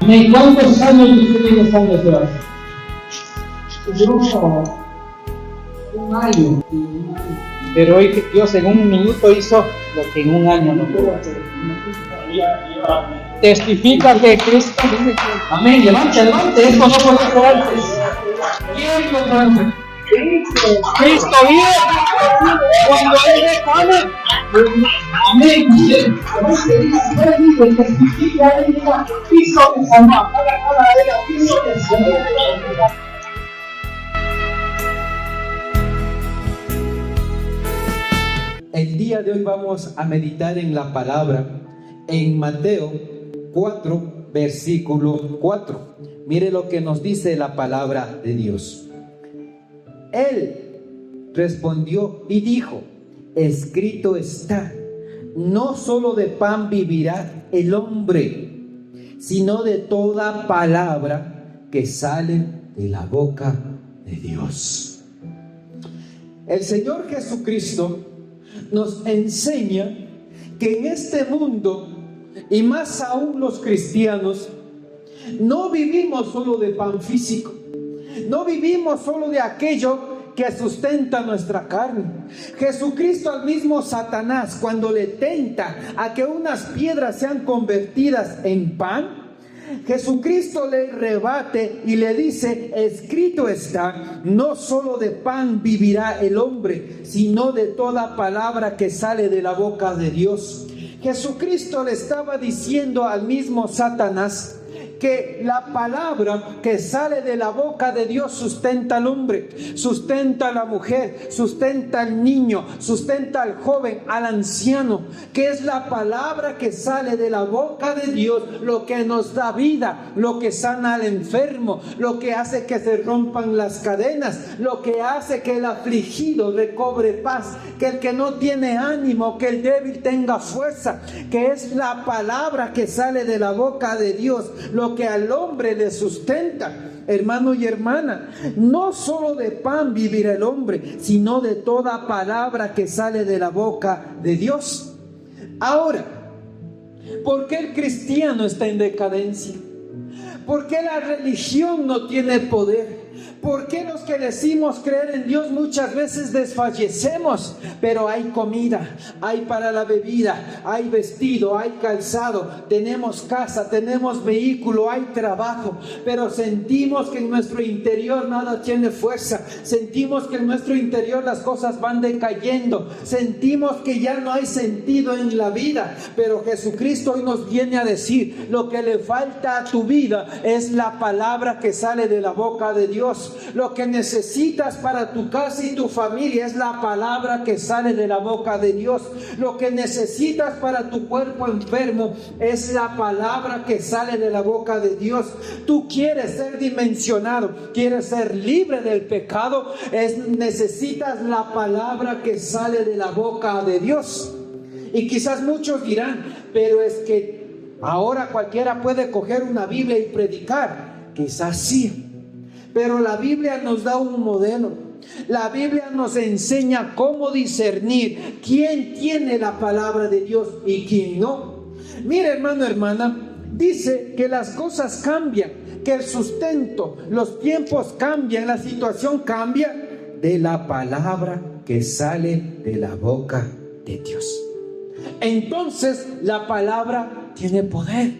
Amén. ¿Cuántos años usted tiene estando de base? Yo, un año. Pero hoy Dios en un minuto hizo lo que en un año no pudo hacer. Testifica que Cristo dice que... Amén. Levante, esto no puede ser antes. ¿Quién lo conoce? Cristo vive cuando Él reclame. Amén. Testifica Cristo te salva. Cristo te salva. El día de hoy vamos a meditar en la palabra en Mateo 4, versículo 4. Mire lo que nos dice la palabra de Dios. Él respondió y dijo: escrito está, no solo de pan vivirá el hombre, sino de toda palabra que sale de la boca de Dios. El Señor Jesucristo nos enseña que en este mundo, y más aún los cristianos, no vivimos solo de pan físico, no vivimos solo de aquello que sustenta nuestra carne. Jesucristo, al mismo Satanás, cuando le tenta a que unas piedras sean convertidas en pan, Jesucristo le rebate y le dice: escrito está, no solo de pan vivirá el hombre, sino de toda palabra que sale de la boca de Dios. Jesucristo le estaba diciendo al mismo Satanás que la palabra que sale de la boca de Dios sustenta al hombre, sustenta a la mujer, sustenta al niño, sustenta al joven, al anciano, que es la palabra que sale de la boca de Dios, lo que nos da vida, lo que sana al enfermo, lo que hace que se rompan las cadenas, lo que hace que el afligido recobre paz, que el que no tiene ánimo, que el débil tenga fuerza, que es la palabra que sale de la boca de Dios, lo que al hombre le sustenta. Hermano y hermana, no solo de pan vivirá el hombre, sino de toda palabra que sale de la boca de Dios. Ahora, ¿por qué el cristiano está en decadencia? ¿Por qué la religión no tiene poder? ¿Por qué los que decimos creer en Dios muchas veces desfallecemos? Pero hay comida, hay para la bebida, hay vestido, hay calzado, tenemos casa, tenemos vehículo, hay trabajo, pero sentimos que en nuestro interior nada tiene fuerza, sentimos que en nuestro interior las cosas van decayendo, sentimos que ya no hay sentido en la vida. Pero Jesucristo hoy nos viene a decir: lo que le falta a tu vida es la palabra que sale de la boca de Dios. Lo que necesitas para tu casa y tu familia es la palabra que sale de la boca de Dios. Lo que necesitas para tu cuerpo enfermo es la palabra que sale de la boca de Dios. Tú quieres ser dimensionado, quieres ser libre del pecado, necesitas la palabra que sale de la boca de Dios. Y quizás muchos dirán: pero es que ahora cualquiera puede coger una Biblia y predicar. Quizás sí, pero la Biblia nos da un modelo. La Biblia nos enseña cómo discernir quién tiene la palabra de Dios y quién no. Mira, hermano, hermana, dice que las cosas cambian, que el sustento, los tiempos cambian, la situación cambia de la palabra que sale de la boca de Dios. Entonces la palabra tiene poder.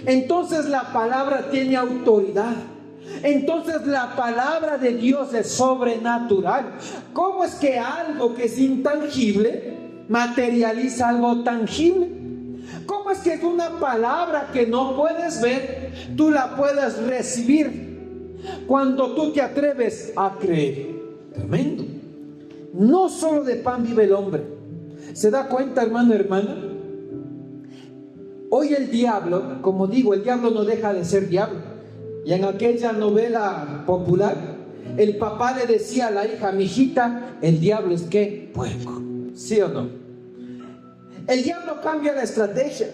Entonces la palabra tiene autoridad. Entonces la palabra de Dios es sobrenatural. ¿Cómo es que algo que es intangible materializa algo tangible? ¿Cómo es que una palabra que no puedes ver, tú la puedes recibir cuando tú te atreves a creer? Tremendo. No solo de pan vive el hombre. ¿Se da cuenta, hermano, hermana? Hoy el diablo, como digo, el diablo no deja de ser diablo. Y en aquella novela popular, el papá le decía a la hija: mijita, el diablo es ¿qué? Puerco. ¿Sí o no? El diablo cambia la estrategia.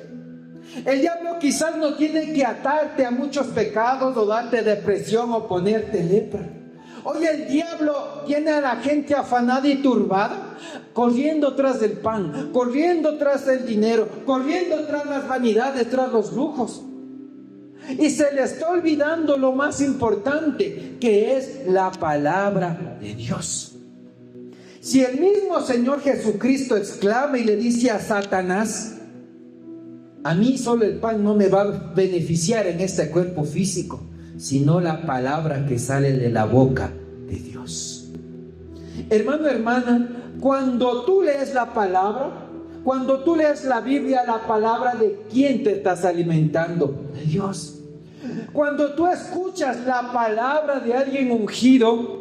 El diablo quizás no tiene que atarte a muchos pecados o darte depresión o ponerte lepra. Hoy el diablo tiene a la gente afanada y turbada, corriendo tras del pan, corriendo tras del dinero, corriendo tras las vanidades, tras los lujos. Y se le está olvidando lo más importante, que es la palabra de Dios. Si el mismo Señor Jesucristo exclama y le dice a Satanás: a mí solo el pan no me va a beneficiar en este cuerpo físico, sino la palabra que sale de la boca de Dios. Hermano, hermana, cuando tú lees la palabra, cuando tú lees la Biblia, la palabra, ¿de quién te estás alimentando? De Dios. Cuando tú escuchas la palabra de alguien ungido,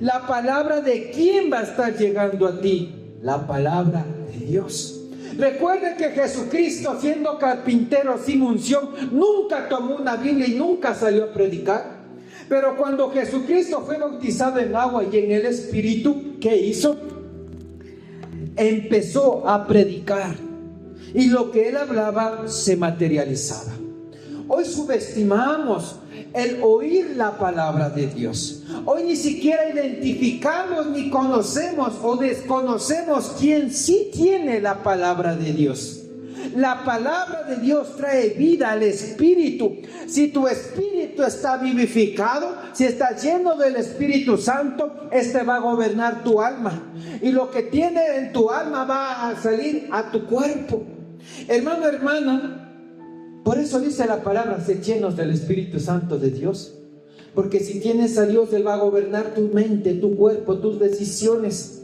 la palabra, ¿de quién va a estar llegando a ti? La palabra de Dios. Recuerden que Jesucristo, siendo carpintero sin unción, nunca tomó una Biblia y nunca salió a predicar. Pero cuando Jesucristo fue bautizado en agua y en el Espíritu, ¿qué hizo? Empezó a predicar, y lo que él hablaba se materializaba. Hoy subestimamos el oír la palabra de Dios. Hoy ni siquiera identificamos, ni conocemos o desconocemos quién sí tiene la palabra de Dios. La palabra de Dios trae vida al espíritu. Si tu espíritu está vivificado, si está lleno del Espíritu Santo, este va a gobernar tu alma. Y lo que tiene en tu alma va a salir a tu cuerpo. Hermano, hermana, por eso dice la palabra: sed llenos del Espíritu Santo de Dios. Porque si tienes a Dios, Él va a gobernar tu mente, tu cuerpo, tus decisiones.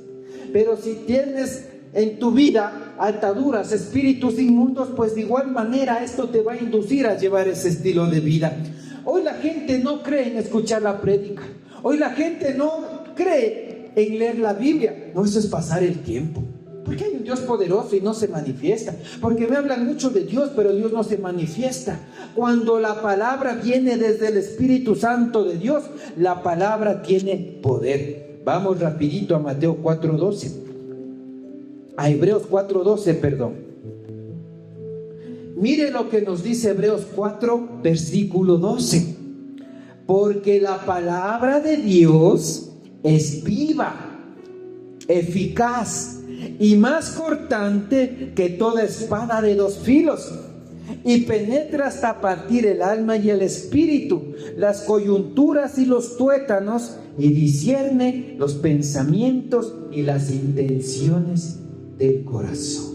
Pero si tienes en tu vida ataduras, espíritus inmundos, pues de igual manera esto te va a inducir a llevar ese estilo de vida. Hoy la gente no cree en escuchar la prédica. Hoy la gente no cree en leer la Biblia. No, eso es pasar el tiempo. Porque hay un Dios poderoso y no se manifiesta. Porque me hablan mucho de Dios, pero Dios no se manifiesta. Cuando la palabra viene desde el Espíritu Santo de Dios, la palabra tiene poder. Vamos rapidito a Mateo 4:12. A Hebreos 4:12, perdón. Mire lo que nos dice Hebreos 4, versículo 12. Porque la palabra de Dios es viva, eficaz y más cortante que toda espada de dos filos, y penetra hasta partir el alma y el espíritu, las coyunturas y los tuétanos, y discierne los pensamientos y las intenciones del corazón.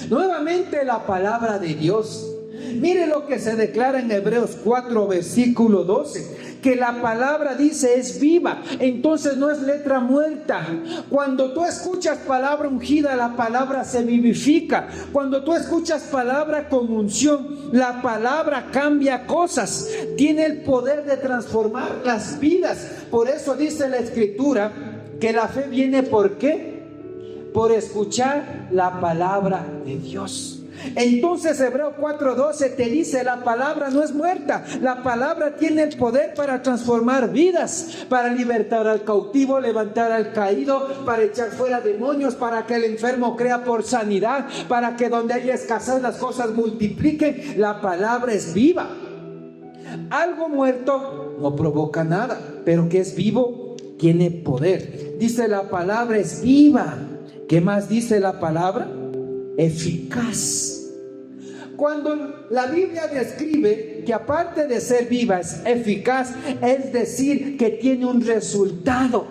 Nuevamente la palabra de Dios. Mire lo que se declara en Hebreos 4, versículo 12. Que la palabra dice es viva, entonces no es letra muerta. Cuando tú escuchas palabra ungida, la palabra se vivifica. Cuando tú escuchas palabra con unción, la palabra cambia cosas, tiene el poder de transformar las vidas. Por eso dice la Escritura que la fe viene ¿por qué? Por escuchar la palabra de Dios. Entonces Hebreos 4:12 te dice: la palabra no es muerta, la palabra tiene el poder para transformar vidas, para libertar al cautivo, levantar al caído, para echar fuera demonios, para que el enfermo crea por sanidad, para que donde haya escasez las cosas multipliquen. La palabra es viva. Algo muerto no provoca nada, pero que es vivo tiene poder. Dice la palabra es viva. ¿Qué más dice la palabra? Eficaz. Cuando la Biblia describe que aparte de ser viva es eficaz, es decir, que tiene un resultado,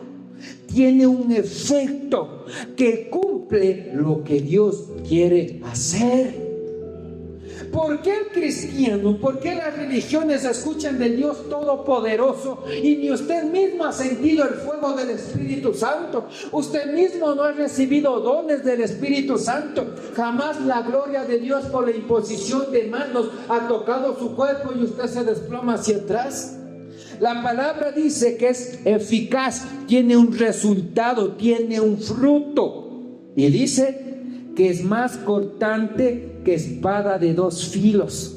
tiene un efecto, que cumple lo que Dios quiere hacer. ¿Por qué el cristiano, por qué las religiones escuchan del Dios Todopoderoso y ni usted mismo ha sentido el fuego del Espíritu Santo? Usted mismo no ha recibido dones del Espíritu Santo. Jamás la gloria de Dios por la imposición de manos ha tocado su cuerpo y usted se desploma hacia atrás. La palabra dice que es eficaz, tiene un resultado, tiene un fruto. Y dice que es más cortante que espada de dos filos.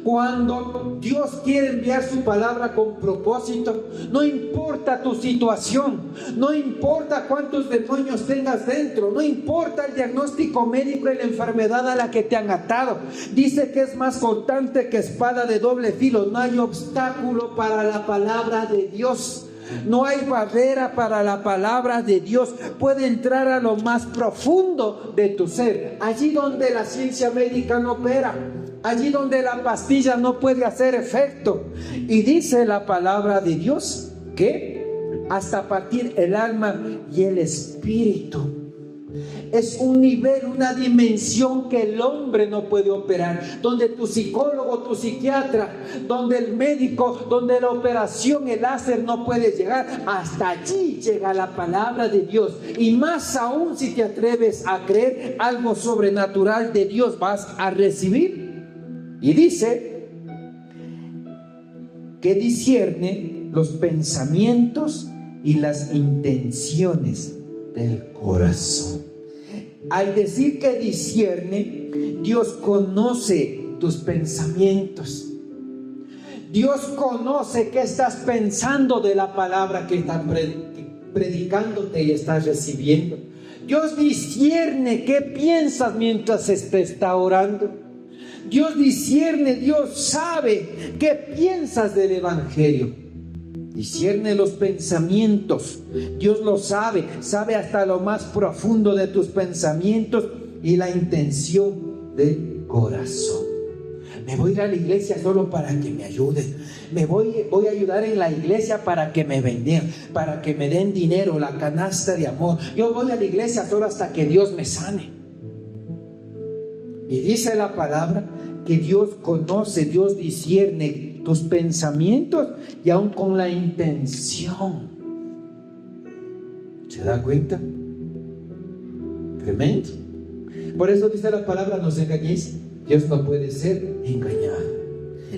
Cuando Dios quiere enviar su palabra con propósito, no importa tu situación, no importa cuántos demonios tengas dentro, no importa el diagnóstico médico y la enfermedad a la que te han atado, dice que es más cortante que espada de doble filo. No hay obstáculo para la palabra de Dios. No hay barrera para la palabra de Dios. Puede entrar a lo más profundo de tu ser, allí donde la ciencia médica no opera. allí donde la pastilla no puede hacer efecto. Y dice la palabra de Dios que hasta partir el alma y el espíritu. Es un nivel, una dimensión que el hombre no puede operar, donde tu psicólogo, tu psiquiatra, donde el médico, donde la operación, el láser no puede llegar. Hasta allí llega la palabra de Dios. Y más aún, si te atreves a creer, algo sobrenatural de Dios vas a recibir. Y dice que discierne los pensamientos y las intenciones del corazón. Al decir que discierne, Dios conoce tus pensamientos. Dios conoce qué estás pensando de la palabra que estás predicándote y estás recibiendo. Dios discierne qué piensas mientras te está orando. Dios discierne, Dios sabe qué piensas del evangelio. Discierne los pensamientos. Dios lo sabe, sabe hasta lo más profundo de tus pensamientos y la intención del corazón. Me voy a ir a la iglesia solo para que me ayuden. Voy a ayudar en la iglesia para que me bendigan, para que me den dinero, la canasta de amor. Yo voy a la iglesia solo hasta que Dios me sane. Y dice la palabra que Dios conoce, Dios discierne tus pensamientos y aún con la intención. ¿Se da cuenta? Tremendo. Por eso dice la palabra, no os engañéis, Dios no puede ser engañado.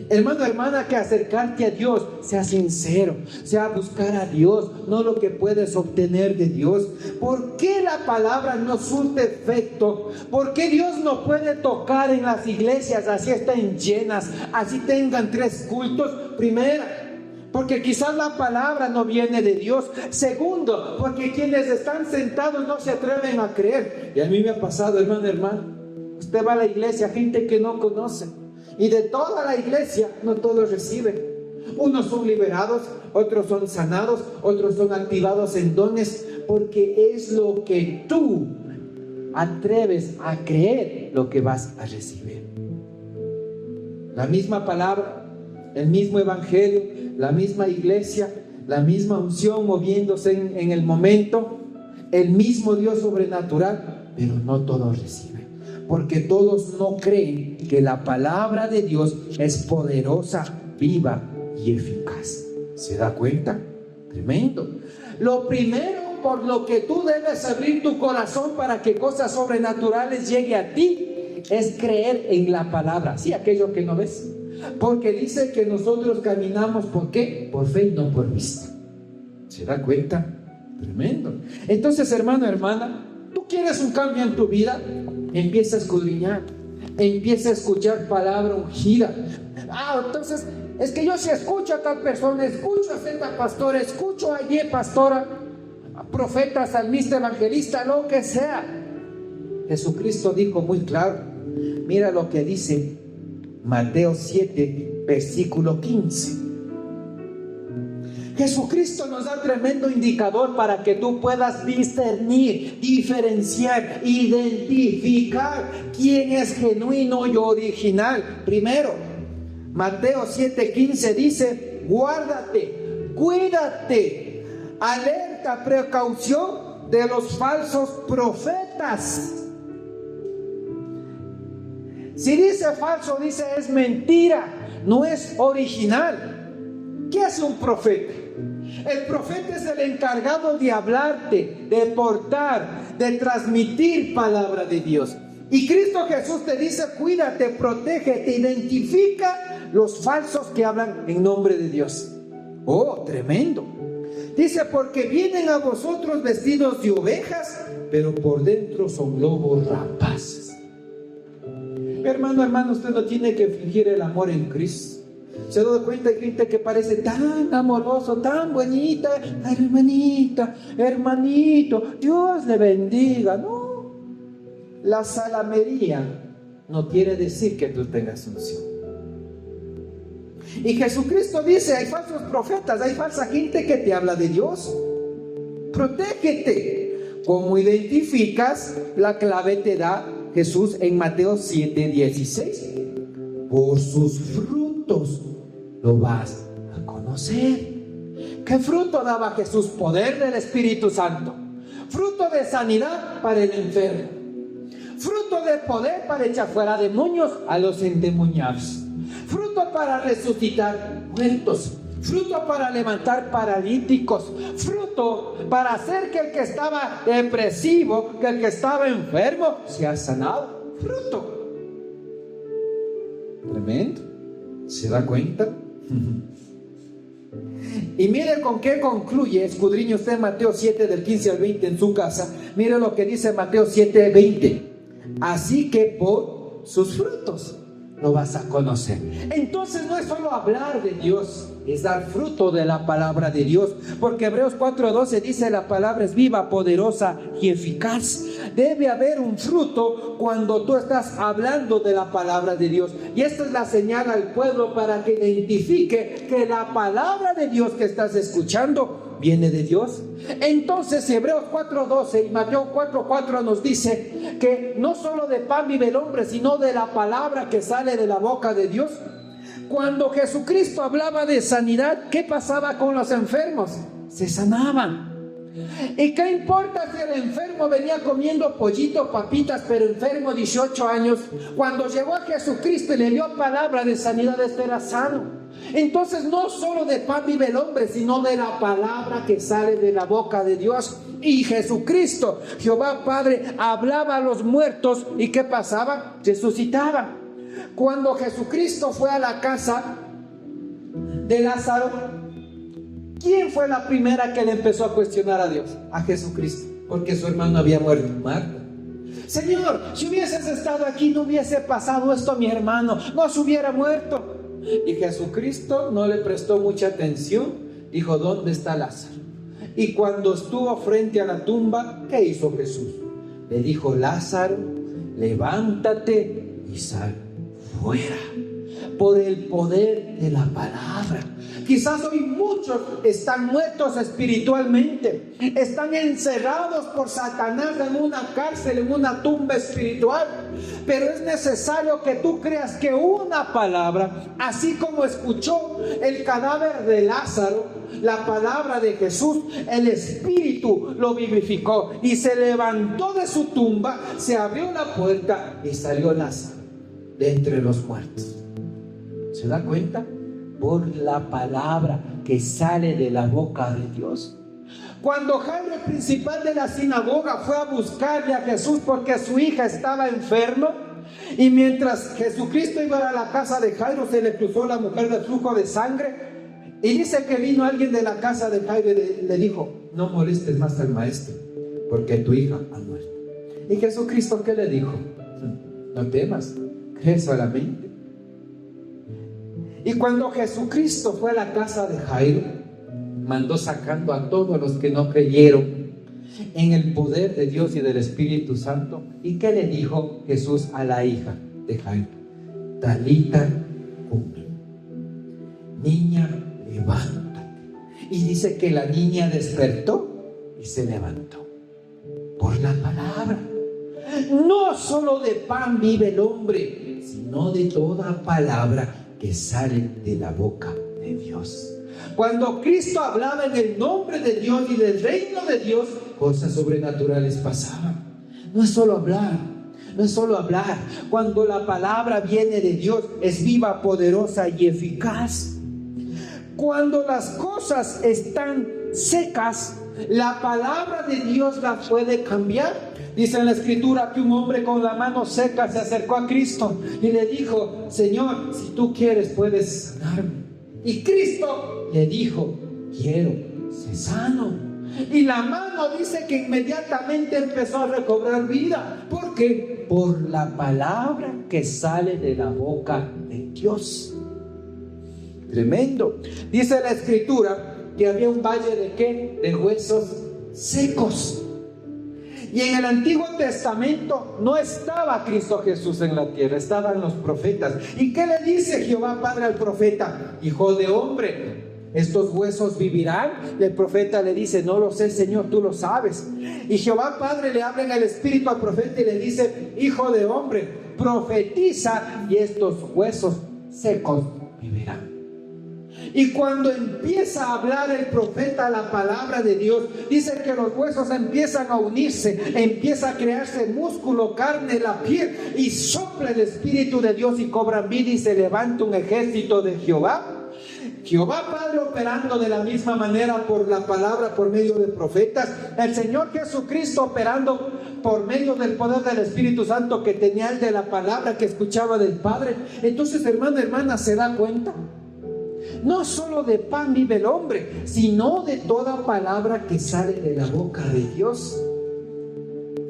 Hermano, hermana, que acercarte a Dios sea sincero, sea buscar a Dios, no lo que puedes obtener de Dios. ¿Por qué la palabra no surte efecto? ¿Por qué Dios no puede tocar en las iglesias así estén llenas, así tengan 3 cultos? Primero, porque quizás la palabra no viene de Dios. Segundo, porque quienes están sentados no se atreven a creer. Y a mí me ha pasado, hermano, usted va a la iglesia, gente que no conoce. Y de toda la iglesia, no todos reciben. Unos son liberados, otros son sanados, otros son activados en dones, porque es lo que tú atreves a creer lo que vas a recibir. La misma palabra, el mismo evangelio, la misma iglesia, la misma unción moviéndose en el momento, el mismo Dios sobrenatural, pero no todos reciben. Porque todos no creen que la palabra de Dios es poderosa, viva y eficaz. ¿Se da cuenta? Tremendo. Lo primero por lo que tú debes abrir tu corazón para que cosas sobrenaturales lleguen a ti es creer en la palabra. Sí, aquello que no ves. Porque dice que nosotros caminamos, ¿por qué? Por fe y no por vista. ¿Se da cuenta? Tremendo. Entonces, hermano, hermana, ¿tú quieres un cambio en tu vida? Empieza a escudriñar, empieza a escuchar palabra ungida. Entonces, es que yo si escucho a tal persona, escucho a esta pastora, escucho a Y pastora, a profeta, salmista, evangelista, lo que sea. Jesucristo dijo muy claro, mira lo que dice Mateo 7, versículo 15. Jesucristo nos da tremendo indicador para que tú puedas discernir, diferenciar, identificar quién es genuino y original. Primero, Mateo 7:15 dice, guárdate, cuídate, alerta, precaución de los falsos profetas. Si dice falso, dice es mentira, no es original. ¿Qué hace un profeta? El profeta es el encargado de hablarte, de portar, de transmitir palabra de Dios. Y Cristo Jesús te dice, cuídate, protege, te identifica los falsos que hablan en nombre de Dios. Oh, tremendo. Dice, porque vienen a vosotros vestidos de ovejas, pero por dentro son lobos rapaces. Hermano, usted no tiene que fingir el amor en Cristo. Se ha dado cuenta, hay gente que parece tan amoroso, tan bonita, hermanita, hermanito, Dios le bendiga. No, la salamería no quiere decir que tú tengas unción. Y Jesucristo dice, hay falsos profetas, hay falsa gente que te habla de Dios. Protégete. ¿Cómo identificas? La clave te da Jesús en Mateo 7:16. por sus frutos lo vas a conocer. ¿Qué fruto daba Jesús? Poder del Espíritu Santo, fruto de sanidad para el enfermo, fruto de poder para echar fuera demonios a los endemoniados, fruto para resucitar muertos, fruto para levantar paralíticos, fruto para hacer que el que estaba depresivo, que el que estaba enfermo sea sanado. Fruto. Tremendo. ¿Se da cuenta? Y mire con qué concluye. Escudriñe usted Mateo 7 del 15 al 20 en su casa. Mire lo que dice Mateo 7, 20. Así que por sus frutos lo vas a conocer. Entonces no es solo hablar de Dios, es dar fruto de la palabra de Dios, porque Hebreos 4:12 dice: la palabra es viva, poderosa y eficaz. Debe haber un fruto cuando tú estás hablando de la palabra de Dios, y esta es la señal al pueblo para que identifique que la palabra de Dios que estás escuchando viene de Dios. Entonces Hebreos 4:12 y Mateo 4:4 nos dice que no solo de pan vive el hombre, sino de la palabra que sale de la boca de Dios. Cuando Jesucristo hablaba de sanidad, ¿qué pasaba con los enfermos? Se sanaban. ¿Y qué importa si el enfermo venía comiendo pollito, papitas, pero enfermo 18 años? Cuando llegó a Jesucristo y le dio palabra de sanidad, este era sano. Entonces no solo de pan vive el hombre, sino de la palabra que sale de la boca de Dios. Y Jesucristo, Jehová Padre, hablaba a los muertos, ¿y qué pasaba? Resucitaban. Cuando Jesucristo fue a la casa de Lázaro, ¿quién fue la primera que le empezó a cuestionar a Dios? A Jesucristo, porque su hermano había muerto. Marta. Señor, si hubieses estado aquí, no hubiese pasado esto a mi hermano, no se hubiera muerto. Y Jesucristo no le prestó mucha atención. Dijo: ¿dónde está Lázaro? Y cuando estuvo frente a la tumba, ¿qué hizo Jesús? Le dijo: Lázaro, levántate y sal fuera. Por el poder de la palabra. Quizás hoy muchos están muertos espiritualmente, están encerrados por Satanás en una cárcel, en una tumba espiritual. Pero es necesario que tú creas que una palabra, así como escuchó el cadáver de Lázaro, la palabra de Jesús, el Espíritu lo vivificó y se levantó de su tumba, se abrió la puerta y salió Lázaro de entre los muertos. ¿Se da cuenta? Por la palabra que sale de la boca de Dios. Cuando Jairo, el principal de la sinagoga, fue a buscarle a Jesús porque su hija estaba enferma, y mientras Jesucristo iba a la casa de Jairo, se le cruzó la mujer del flujo de sangre, y dice que vino alguien de la casa de Jairo y le dijo: no molestes más al maestro, porque tu hija ha muerto. Y Jesucristo, ¿qué le dijo? No temas, cree solamente. Y cuando Jesucristo fue a la casa de Jairo, mandó sacando a todos los que no creyeron en el poder de Dios y del Espíritu Santo. ¿Y qué le dijo Jesús a la hija de Jairo? Talita cumi, niña, levántate. Y dice que la niña despertó y se levantó. Por la palabra. No solo de pan vive el hombre, sino de toda palabra que sale de la boca de Dios. Cuando Cristo hablaba en el nombre de Dios y del reino de Dios, cosas sobrenaturales pasaban. No es solo hablar, no es solo hablar. Cuando la palabra viene de Dios, es viva, poderosa y eficaz. Cuando las cosas están secas, la palabra de Dios las puede cambiar. Dice en la Escritura que un hombre con la mano seca se acercó a Cristo y le dijo: Señor, si tú quieres, puedes sanarme. Y Cristo le dijo: quiero, sé sano. Y la mano dice que inmediatamente empezó a recobrar vida. ¿Por qué? Por la palabra que sale de la boca de Dios. Tremendo. Dice la Escritura que había un valle de ¿qué? De huesos secos. Y en el Antiguo Testamento no estaba Cristo Jesús en la tierra, estaban los profetas. ¿Y qué le dice Jehová Padre al profeta? Hijo de hombre, ¿estos huesos vivirán? Y el profeta le dice: no lo sé, Señor, tú lo sabes. Y Jehová Padre le habla en el Espíritu al profeta y le dice: hijo de hombre, profetiza y estos huesos secos vivirán. Y cuando empieza a hablar el profeta la palabra de Dios, dice que los huesos empiezan a unirse, empieza a crearse músculo, carne, la piel, y sopla el Espíritu de Dios y cobran vida y se levanta un ejército de Jehová. Jehová Padre operando de la misma manera por la palabra, por medio de profetas. El Señor Jesucristo operando por medio del poder del Espíritu Santo que tenía el de la palabra que escuchaba del Padre. Entonces, hermano, hermana, ¿se da cuenta? No solo de pan vive el hombre, sino de toda palabra que sale de la boca de Dios.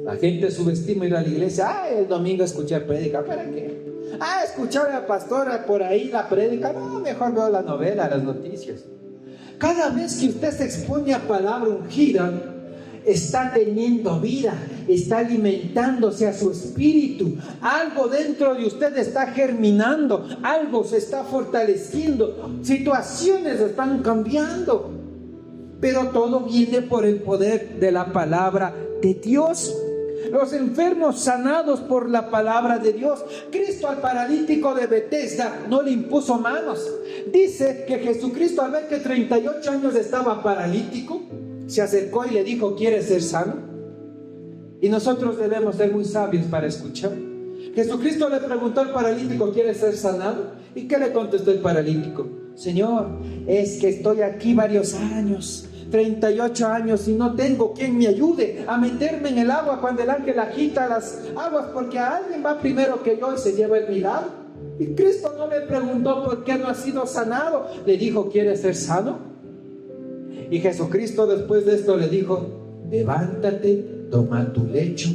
La gente subestima ir a la iglesia. El domingo escuchar prédica, ¿para qué? Escuchar a la pastora por ahí la prédica. No, mejor veo la novela, las noticias. Cada vez que usted se expone a palabra ungida, está teniendo vida, está alimentándose a su espíritu. Algo dentro de usted está germinando, algo se está fortaleciendo, situaciones están cambiando. Pero todo viene por el poder de la palabra de Dios. Los enfermos sanados por la palabra de Dios. Cristo al paralítico de Betesda no le impuso manos. Dice que Jesucristo, al ver que 38 años estaba paralítico, se acercó y le dijo: ¿quieres ser sano? Y nosotros debemos ser muy sabios para escuchar. Jesucristo le preguntó al paralítico: ¿quieres ser sanado? ¿Y qué le contestó el paralítico? Señor, es que estoy aquí varios años, 38 años, y no tengo quien me ayude a meterme en el agua cuando el ángel agita las aguas, porque a alguien va primero que yo y se lleva el milagro. Y Cristo no le preguntó por qué no ha sido sanado, le dijo: ¿quieres ser sano? Y Jesucristo después de esto le dijo: levántate, toma tu lecho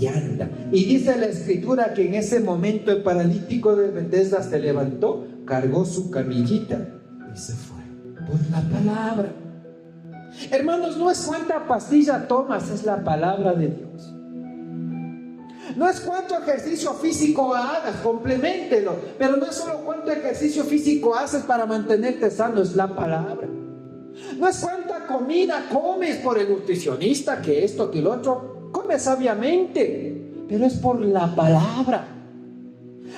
y anda. Y dice la escritura que en ese momento el paralítico de Betesda se levantó, cargó su camillita y se fue por la palabra. Hermanos, no es cuánta pastilla tomas, es la palabra de Dios. No es cuánto ejercicio físico hagas, compleméntelo. Pero no es solo cuánto ejercicio físico haces para mantenerte sano, es la palabra. No es cuánta comida comes por el nutricionista, que esto, que lo otro. Come sabiamente, pero es por la palabra.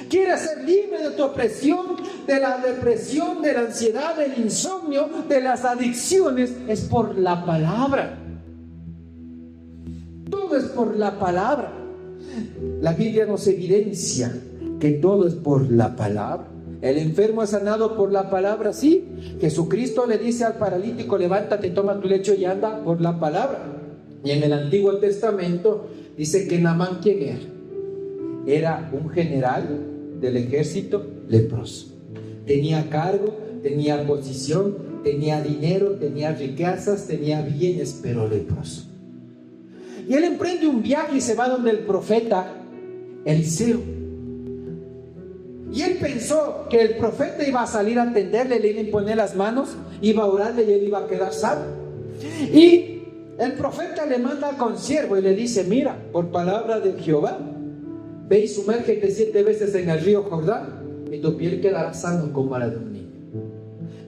¿Quieres ser libre de tu opresión, de la depresión, de la ansiedad, del insomnio, de las adicciones? Es por la palabra. Todo es por la palabra. La Biblia nos evidencia que todo es por la palabra. El enfermo es sanado por la palabra, sí. Jesucristo le dice al paralítico: levántate, toma tu lecho y anda, por la palabra. Y en el Antiguo Testamento dice que Naamán, ¿quién era? Era un general del ejército leproso. Tenía cargo, tenía posición, tenía dinero, tenía riquezas, tenía bienes, pero leproso. Y él emprende un viaje y se va donde el profeta Eliseo. Y él pensó que el profeta iba a salir a atenderle, le iba a imponer las manos, iba a orarle y él iba a quedar sano. Y el profeta le manda al consiervo y le dice: mira, por palabra de Jehová, ve y sumérgete 7 veces en el río Jordán y tu piel quedará sano como la de un niño.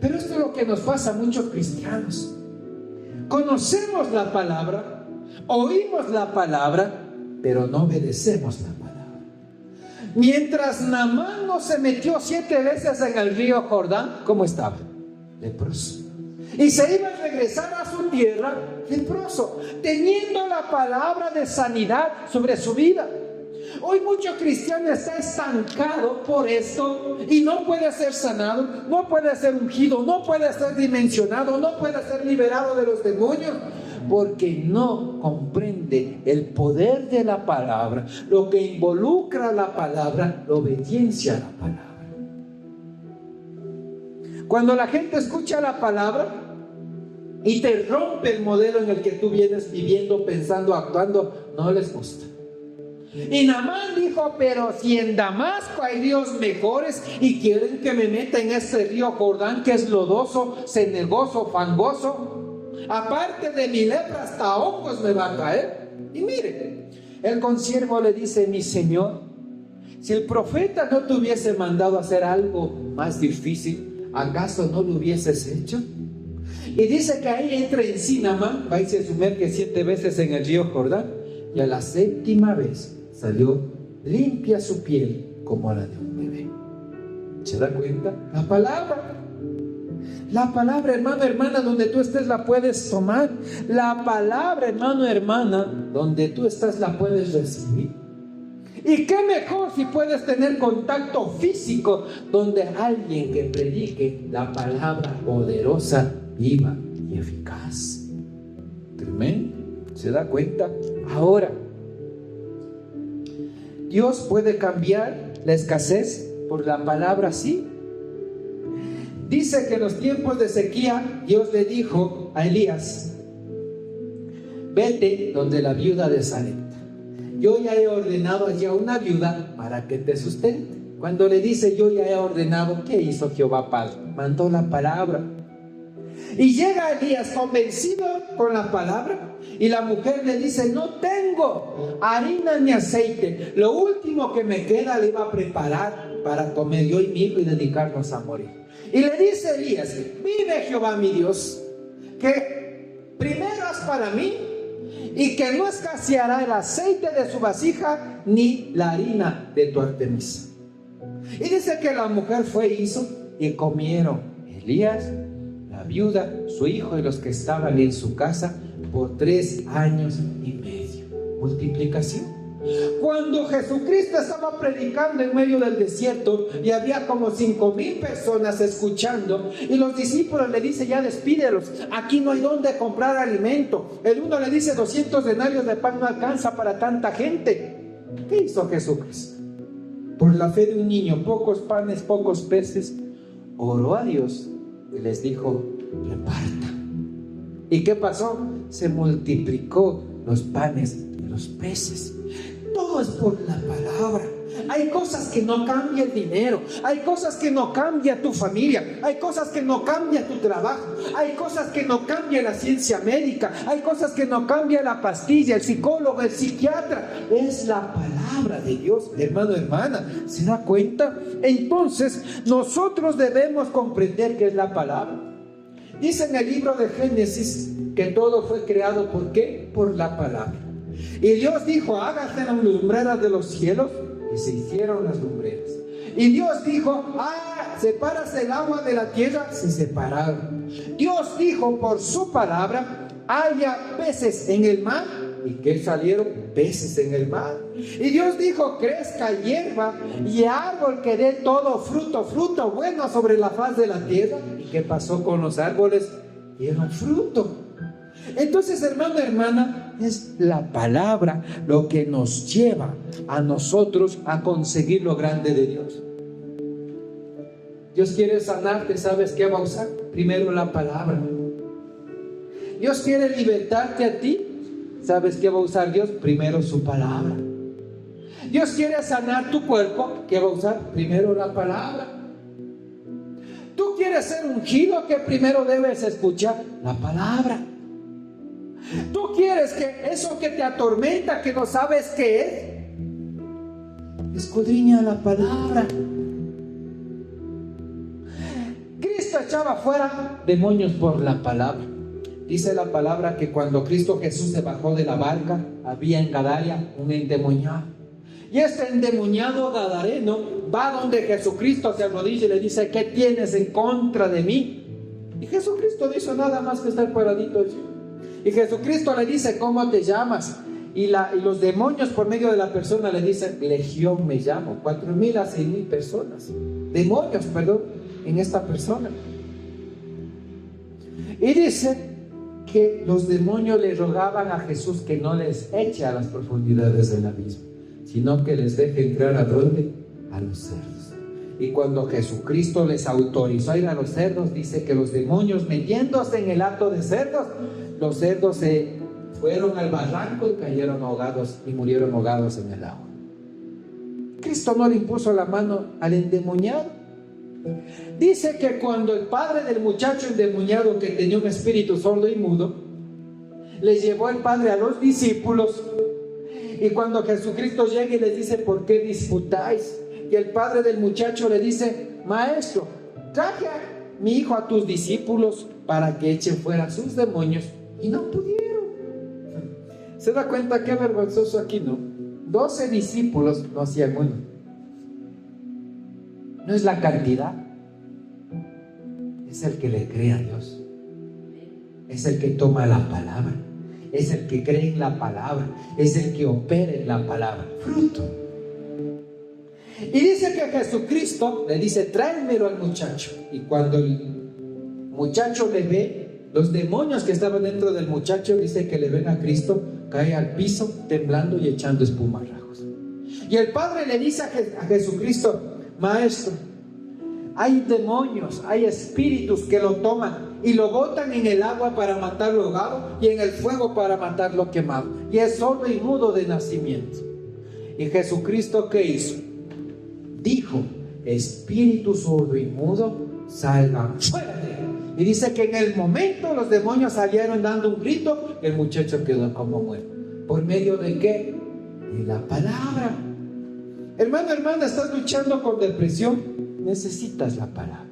Pero esto es lo que nos pasa a muchos cristianos. Conocemos la palabra, oímos la palabra, pero no obedecemos la palabra. Mientras Naamán no se metió 7 veces en el río Jordán, ¿cómo estaba? Leproso. Y se iba a regresar a su tierra leproso, teniendo la palabra de sanidad sobre su vida. Hoy muchos cristianos están estancados por esto y no puede ser sanado, no puede ser ungido, no puede ser dimensionado, no puede ser liberado de los demonios, porque no comprende el poder de la palabra, lo que involucra la palabra, la obediencia a la palabra. Cuando la gente escucha la palabra y te rompe el modelo en el que tú vienes viviendo, pensando, actuando, no les gusta. Y Naamán dijo: pero si en Damasco hay ríos mejores y quieren que me meta en ese río Jordán, que es lodoso, cenagoso, fangoso, aparte de mi lepra hasta hongos me va a caer. Y mire, el consiervo le dice: mi señor, si el profeta no te hubiese mandado a hacer algo más difícil, ¿acaso no lo hubieses hecho? Y dice que ahí entra en sí Naamán, va y se sumerge 7 veces en el río Jordán, y a la 7ª vez salió limpia su piel como la de un bebé. ¿Se da cuenta? La palabra. La palabra, hermano, hermana, donde tú estés la puedes tomar. La palabra, hermano, hermana, donde tú estás la puedes recibir. Y qué mejor si puedes tener contacto físico donde alguien que predique la palabra poderosa, viva y eficaz. Tremendo. ¿Se da cuenta? Ahora, Dios puede cambiar la escasez por la palabra, sí. Dice que en los tiempos de sequía, Dios le dijo a Elías: vete donde la viuda de Sarepta. Yo ya he ordenado allí a una viuda para que te sustente. Cuando le dice yo ya he ordenado, ¿qué hizo Jehová Padre? Mandó la palabra. Y llega Elías convencido con la palabra, y la mujer le dice: no tengo harina ni aceite, lo último que me queda le iba a preparar para comer yo y mi hijo y dedicarnos a morir. Y le dice Elías: vive Jehová mi Dios, que primero haz para mí, y que no escaseará el aceite de su vasija ni la harina de tu artemisa. Y dice que la mujer fue e hizo, y comieron Elías, la viuda, su hijo y los que estaban en su casa por 3 años y medio. Multiplicación. Cuando Jesucristo estaba predicando en medio del desierto y había como 5,000 personas escuchando, y los discípulos le dicen: ya despídelos, aquí no hay donde comprar alimento. El uno le dice: 200 denarios de pan no alcanza para tanta gente. ¿Qué hizo Jesucristo? Por la fe de un niño, pocos panes, pocos peces, oró a Dios y les dijo: repartan. ¿Y qué pasó? Se multiplicó los panes y los peces. Todo es por la palabra. Hay cosas que no cambia el dinero, hay cosas que no cambia tu familia, hay cosas que no cambia tu trabajo, hay cosas que no cambia la ciencia médica, hay cosas que no cambia la pastilla, el psicólogo, el psiquiatra. Es la palabra de Dios, hermano, hermana. ¿Se da cuenta? Entonces nosotros debemos comprender qué es la palabra. Dice en el libro de Génesis que todo fue creado, ¿por qué? Por la palabra. Y Dios dijo: hágase las lumbreras de los cielos, y se hicieron las lumbreras. Y Dios dijo: sepárase el agua de la tierra, se separaron. Dios dijo por su palabra: haya peces en el mar, y que salieron peces en el mar. Y Dios dijo: crezca hierba y árbol que dé todo fruto bueno sobre la faz de la tierra. ¿Y qué pasó con los árboles? Dieron fruto. Entonces, hermano, hermana, es la palabra lo que nos lleva a nosotros a conseguir lo grande de Dios. Dios quiere sanarte, ¿sabes qué va a usar? Primero la palabra. Dios quiere libertarte a ti, ¿sabes qué va a usar Dios? Primero su palabra. Dios quiere sanar tu cuerpo, ¿qué va a usar? Primero la palabra. Tú quieres ser ungido, ¿qué primero debes escuchar? La palabra. Tú quieres que eso que te atormenta, que no sabes qué es, escudriña la palabra. Cristo echaba fuera demonios por la palabra. Dice la palabra que cuando Cristo Jesús se bajó de la barca, había en Gadara un endemoniado. Y este endemoniado gadareno va donde Jesucristo se arrodilla y le dice: ¿qué tienes en contra de mí? Y Jesucristo no hizo nada más que estar paradito allí. Y Jesucristo le dice: ¿cómo te llamas? Y los demonios por medio de la persona le dicen: Legión me llamo. 4,000 a 6,000 personas. Demonios, en esta persona. Y dice que los demonios le rogaban a Jesús que no les eche a las profundidades del abismo, sino que les deje entrar ¿a dónde? A los cerdos. Y cuando Jesucristo les autorizó a ir a los cerdos, dice que los demonios, metiéndose en el hato de cerdos, los cerdos se fueron al barranco y cayeron ahogados y murieron ahogados en el agua. Cristo no le impuso la mano al endemoniado. Dice que cuando el padre del muchacho endemoniado, que tenía un espíritu sordo y mudo, les llevó el padre a los discípulos, y cuando Jesucristo llega y les dice: ¿por qué disputáis? Y el padre del muchacho le dice: maestro, traje a mi hijo a tus discípulos para que echen fuera sus demonios, y no pudieron. ¿Se da cuenta qué vergonzoso aquí, no? 12 discípulos no hacían uno. no es la cantidad, es el que le cree a Dios, es el que toma la palabra, es el que cree en la palabra, es el que opera en la palabra. Fruto. Y dice que Jesucristo le dice: tráemelo al muchacho. Y cuando el muchacho le ve, los demonios que estaban dentro del muchacho, dice que le ven a Cristo, cae al piso temblando y echando espumarajos. Y el padre le dice a Jesucristo: maestro, hay demonios, hay espíritus que lo toman y lo botan en el agua para matarlo ahogado y en el fuego para matarlo quemado, y es sordo y mudo de nacimiento. Y Jesucristo, ¿qué hizo? Dijo: espíritu sordo y mudo, salgan fuera de él. Y dice que en el momento los demonios salieron dando un grito, el muchacho quedó como muerto. ¿Por medio de qué? De la palabra. Hermano, hermana, estás luchando con depresión, necesitas la palabra.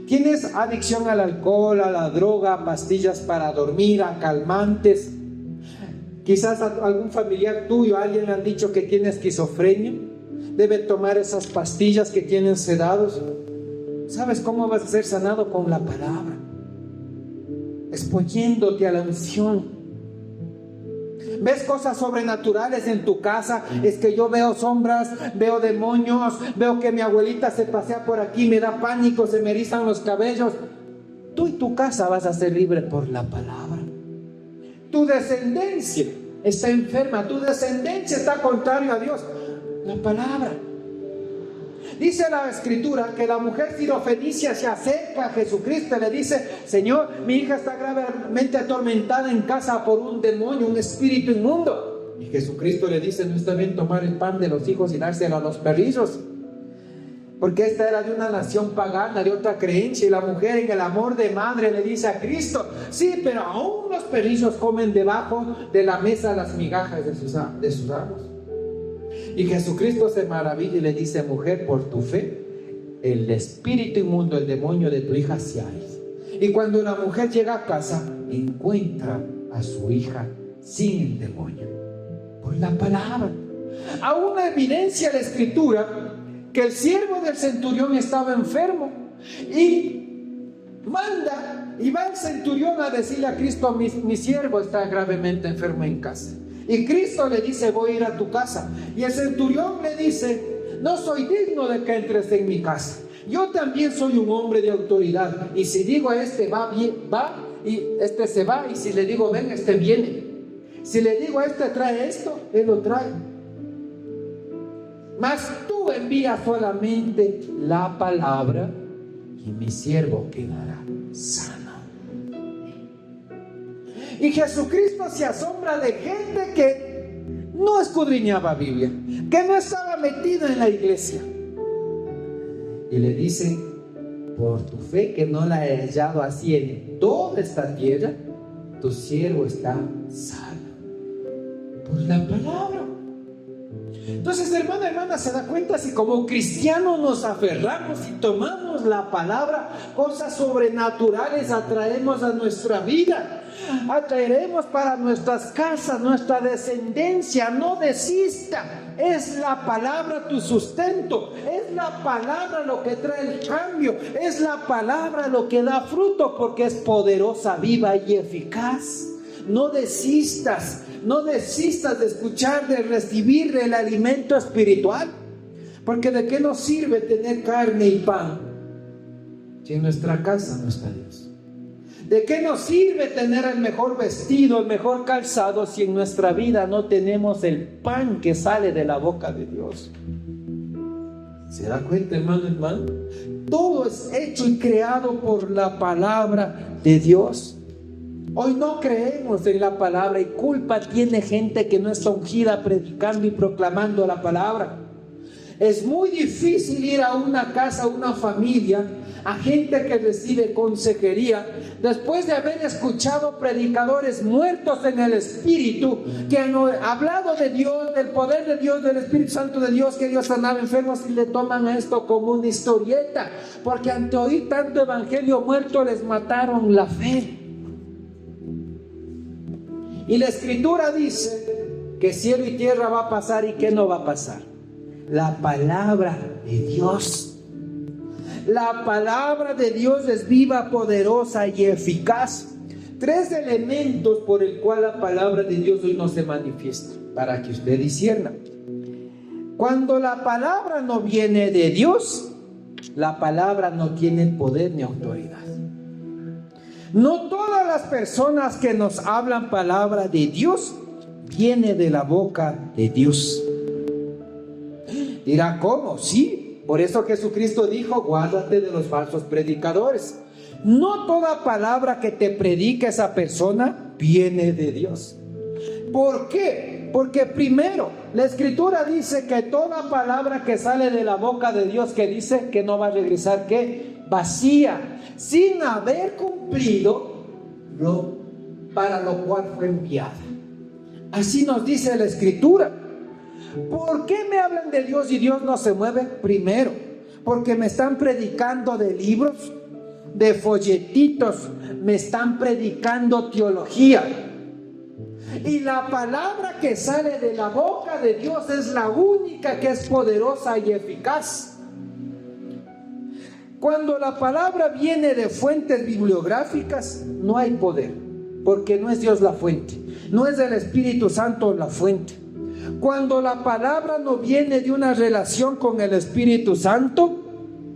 Tienes adicción al alcohol, a la droga, a pastillas para dormir, a calmantes. Quizás a algún familiar tuyo, a alguien le han dicho que tiene esquizofrenia, debe tomar esas pastillas que tienen sedados. ¿Sabes cómo vas a ser sanado? Con la palabra, exponiéndote a la unción. ¿Ves cosas sobrenaturales en tu casa? Es que yo veo sombras, veo demonios, veo que mi abuelita se pasea por aquí, me da pánico, se me erizan los cabellos. Tú y tu casa vas a ser libre por la palabra. Tu descendencia está enferma, tu descendencia está contrario a Dios. La palabra. Dice la Escritura que la mujer sirofenicia se acerca a Jesucristo y le dice: Señor, mi hija está gravemente atormentada en casa por un demonio, un espíritu inmundo. Y Jesucristo le dice: no está bien tomar el pan de los hijos y dárselo a los perrillos, porque esta era de una nación pagana, de otra creencia. Y la mujer, en el amor de madre, le dice a Cristo: sí, pero aún los perrillos comen debajo de la mesa las migajas de sus amos. Y Jesucristo se maravilla y le dice: mujer, por tu fe, el espíritu inmundo, el demonio de tu hija se ha ido. Y cuando la mujer llega a casa, encuentra a su hija sin el demonio, por la palabra. Aún evidencia la Escritura que el siervo del centurión estaba enfermo, y manda y va el centurión a decirle a Cristo: mi siervo está gravemente enfermo en casa. Y Cristo le dice: voy a ir a tu casa. Y el centurión le dice: no soy digno de que entres en mi casa. Yo también soy un hombre de autoridad. Y si digo a este va, y este se va. Y si le digo ven, este viene. Si le digo a este trae esto, él lo trae. Mas tú envías solamente la palabra y mi siervo quedará sano. Y Jesucristo se asombra de gente que no escudriñaba Biblia, que no estaba metido en la iglesia. Y le dice: por tu fe, que no la he hallado así en toda esta tierra, tu siervo está sano. Por la palabra. Entonces, hermano, hermana, se da cuenta, si como cristianos nos aferramos y tomamos la palabra, cosas sobrenaturales atraemos a nuestra vida. Atraeremos para nuestras casas, nuestra descendencia. No desista. Es la palabra tu sustento. Es la palabra lo que trae el cambio. Es la palabra lo que da fruto, porque es poderosa, viva y eficaz. No desistas. No desistas de escuchar, de recibir el alimento espiritual. Porque ¿de qué nos sirve tener carne y pan si en nuestra casa no está Dios? ¿De qué nos sirve tener el mejor vestido, el mejor calzado, si en nuestra vida no tenemos el pan que sale de la boca de Dios? ¿Se da cuenta, hermano, hermano? Todo es hecho y creado por la palabra de Dios. Hoy no creemos en la palabra, y culpa tiene gente que no está ungida predicando y proclamando la palabra. Es muy difícil ir a una casa, a una familia, a gente que recibe consejería, después de haber escuchado predicadores muertos en el espíritu, que han hablado de Dios, del poder de Dios, del Espíritu Santo de Dios, que Dios sanaba enfermos, y le toman esto como una historieta, porque ante oír tanto evangelio muerto les mataron la fe. Y la Escritura dice que cielo y tierra va a pasar, y que no va a pasar. La palabra de Dios. La palabra de Dios es viva, poderosa y eficaz. 3 elementos por el cual la palabra de Dios hoy no se manifiesta, para que usted discierna. Cuando la palabra no viene de Dios, la palabra no tiene poder ni autoridad. No todas las personas que nos hablan palabra de Dios viene de la boca de Dios. Dirá, ¿cómo? Sí, por eso Jesucristo dijo, guárdate de los falsos predicadores. No toda palabra que te predique esa persona viene de Dios. ¿Por qué? Porque primero, la Escritura dice que toda palabra que sale de la boca de Dios, que dice que no va a regresar, ¿qué? Vacía, sin haber cumplido lo para lo cual fue enviada. Así nos dice la Escritura. ¿Por qué me hablan de Dios y Dios no se mueve? Primero, porque me están predicando de libros, de folletitos, me están predicando teología. Y la palabra que sale de la boca de Dios es la única que es poderosa y eficaz. Cuando la palabra viene de fuentes bibliográficas, no hay poder, porque no es Dios la fuente, no es el Espíritu Santo la fuente. Cuando la palabra no viene de una relación con el Espíritu Santo,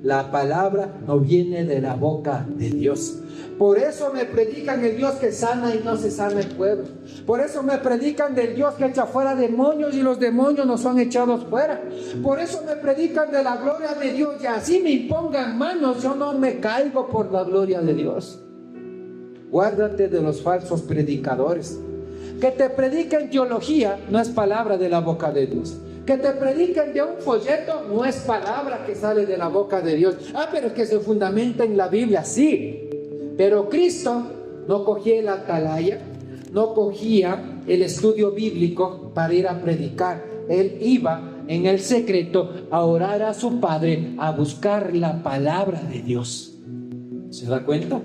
la palabra no viene de la boca de Dios. Por eso me predican el Dios que sana y no se sana el pueblo. Por eso me predican del Dios que echa fuera demonios y los demonios no son echados fuera. Por eso me predican de la gloria de Dios y así me impongan manos, yo no me caigo por la gloria de Dios. Guárdate de los falsos predicadores. Que te prediquen teología no es palabra de la boca de Dios. Que te prediquen de un folleto no es palabra que sale de la boca de Dios. Pero es que se fundamenta en la Biblia, sí. Pero Cristo no cogía el atalaya, no cogía el estudio bíblico para ir a predicar. Él iba en el secreto a orar a su Padre, a buscar la palabra de Dios. ¿Se da cuenta?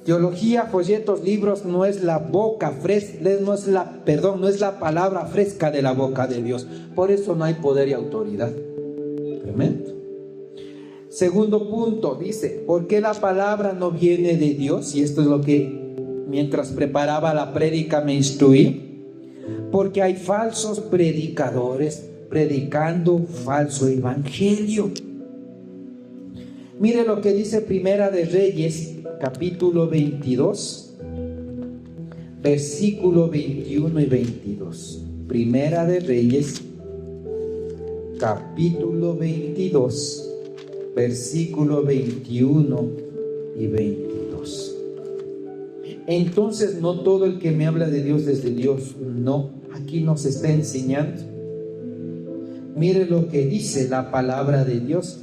Teología, folletos, libros no es la boca fresca, no es la palabra fresca de la boca de Dios. Por eso no hay poder y autoridad. Tremendo. Segundo punto, dice, ¿por qué la palabra no viene de Dios? Y esto es lo que mientras preparaba la prédica me instruí. Porque hay falsos predicadores predicando falso evangelio. Mire lo que dice Primera de Reyes, capítulo 22, versículo 21 y 22. Primera de Reyes, capítulo 22, versículo 21 y 22. Entonces, no todo el que me habla de Dios es de Dios. No, aquí nos está enseñando. Mire lo que dice la palabra de Dios.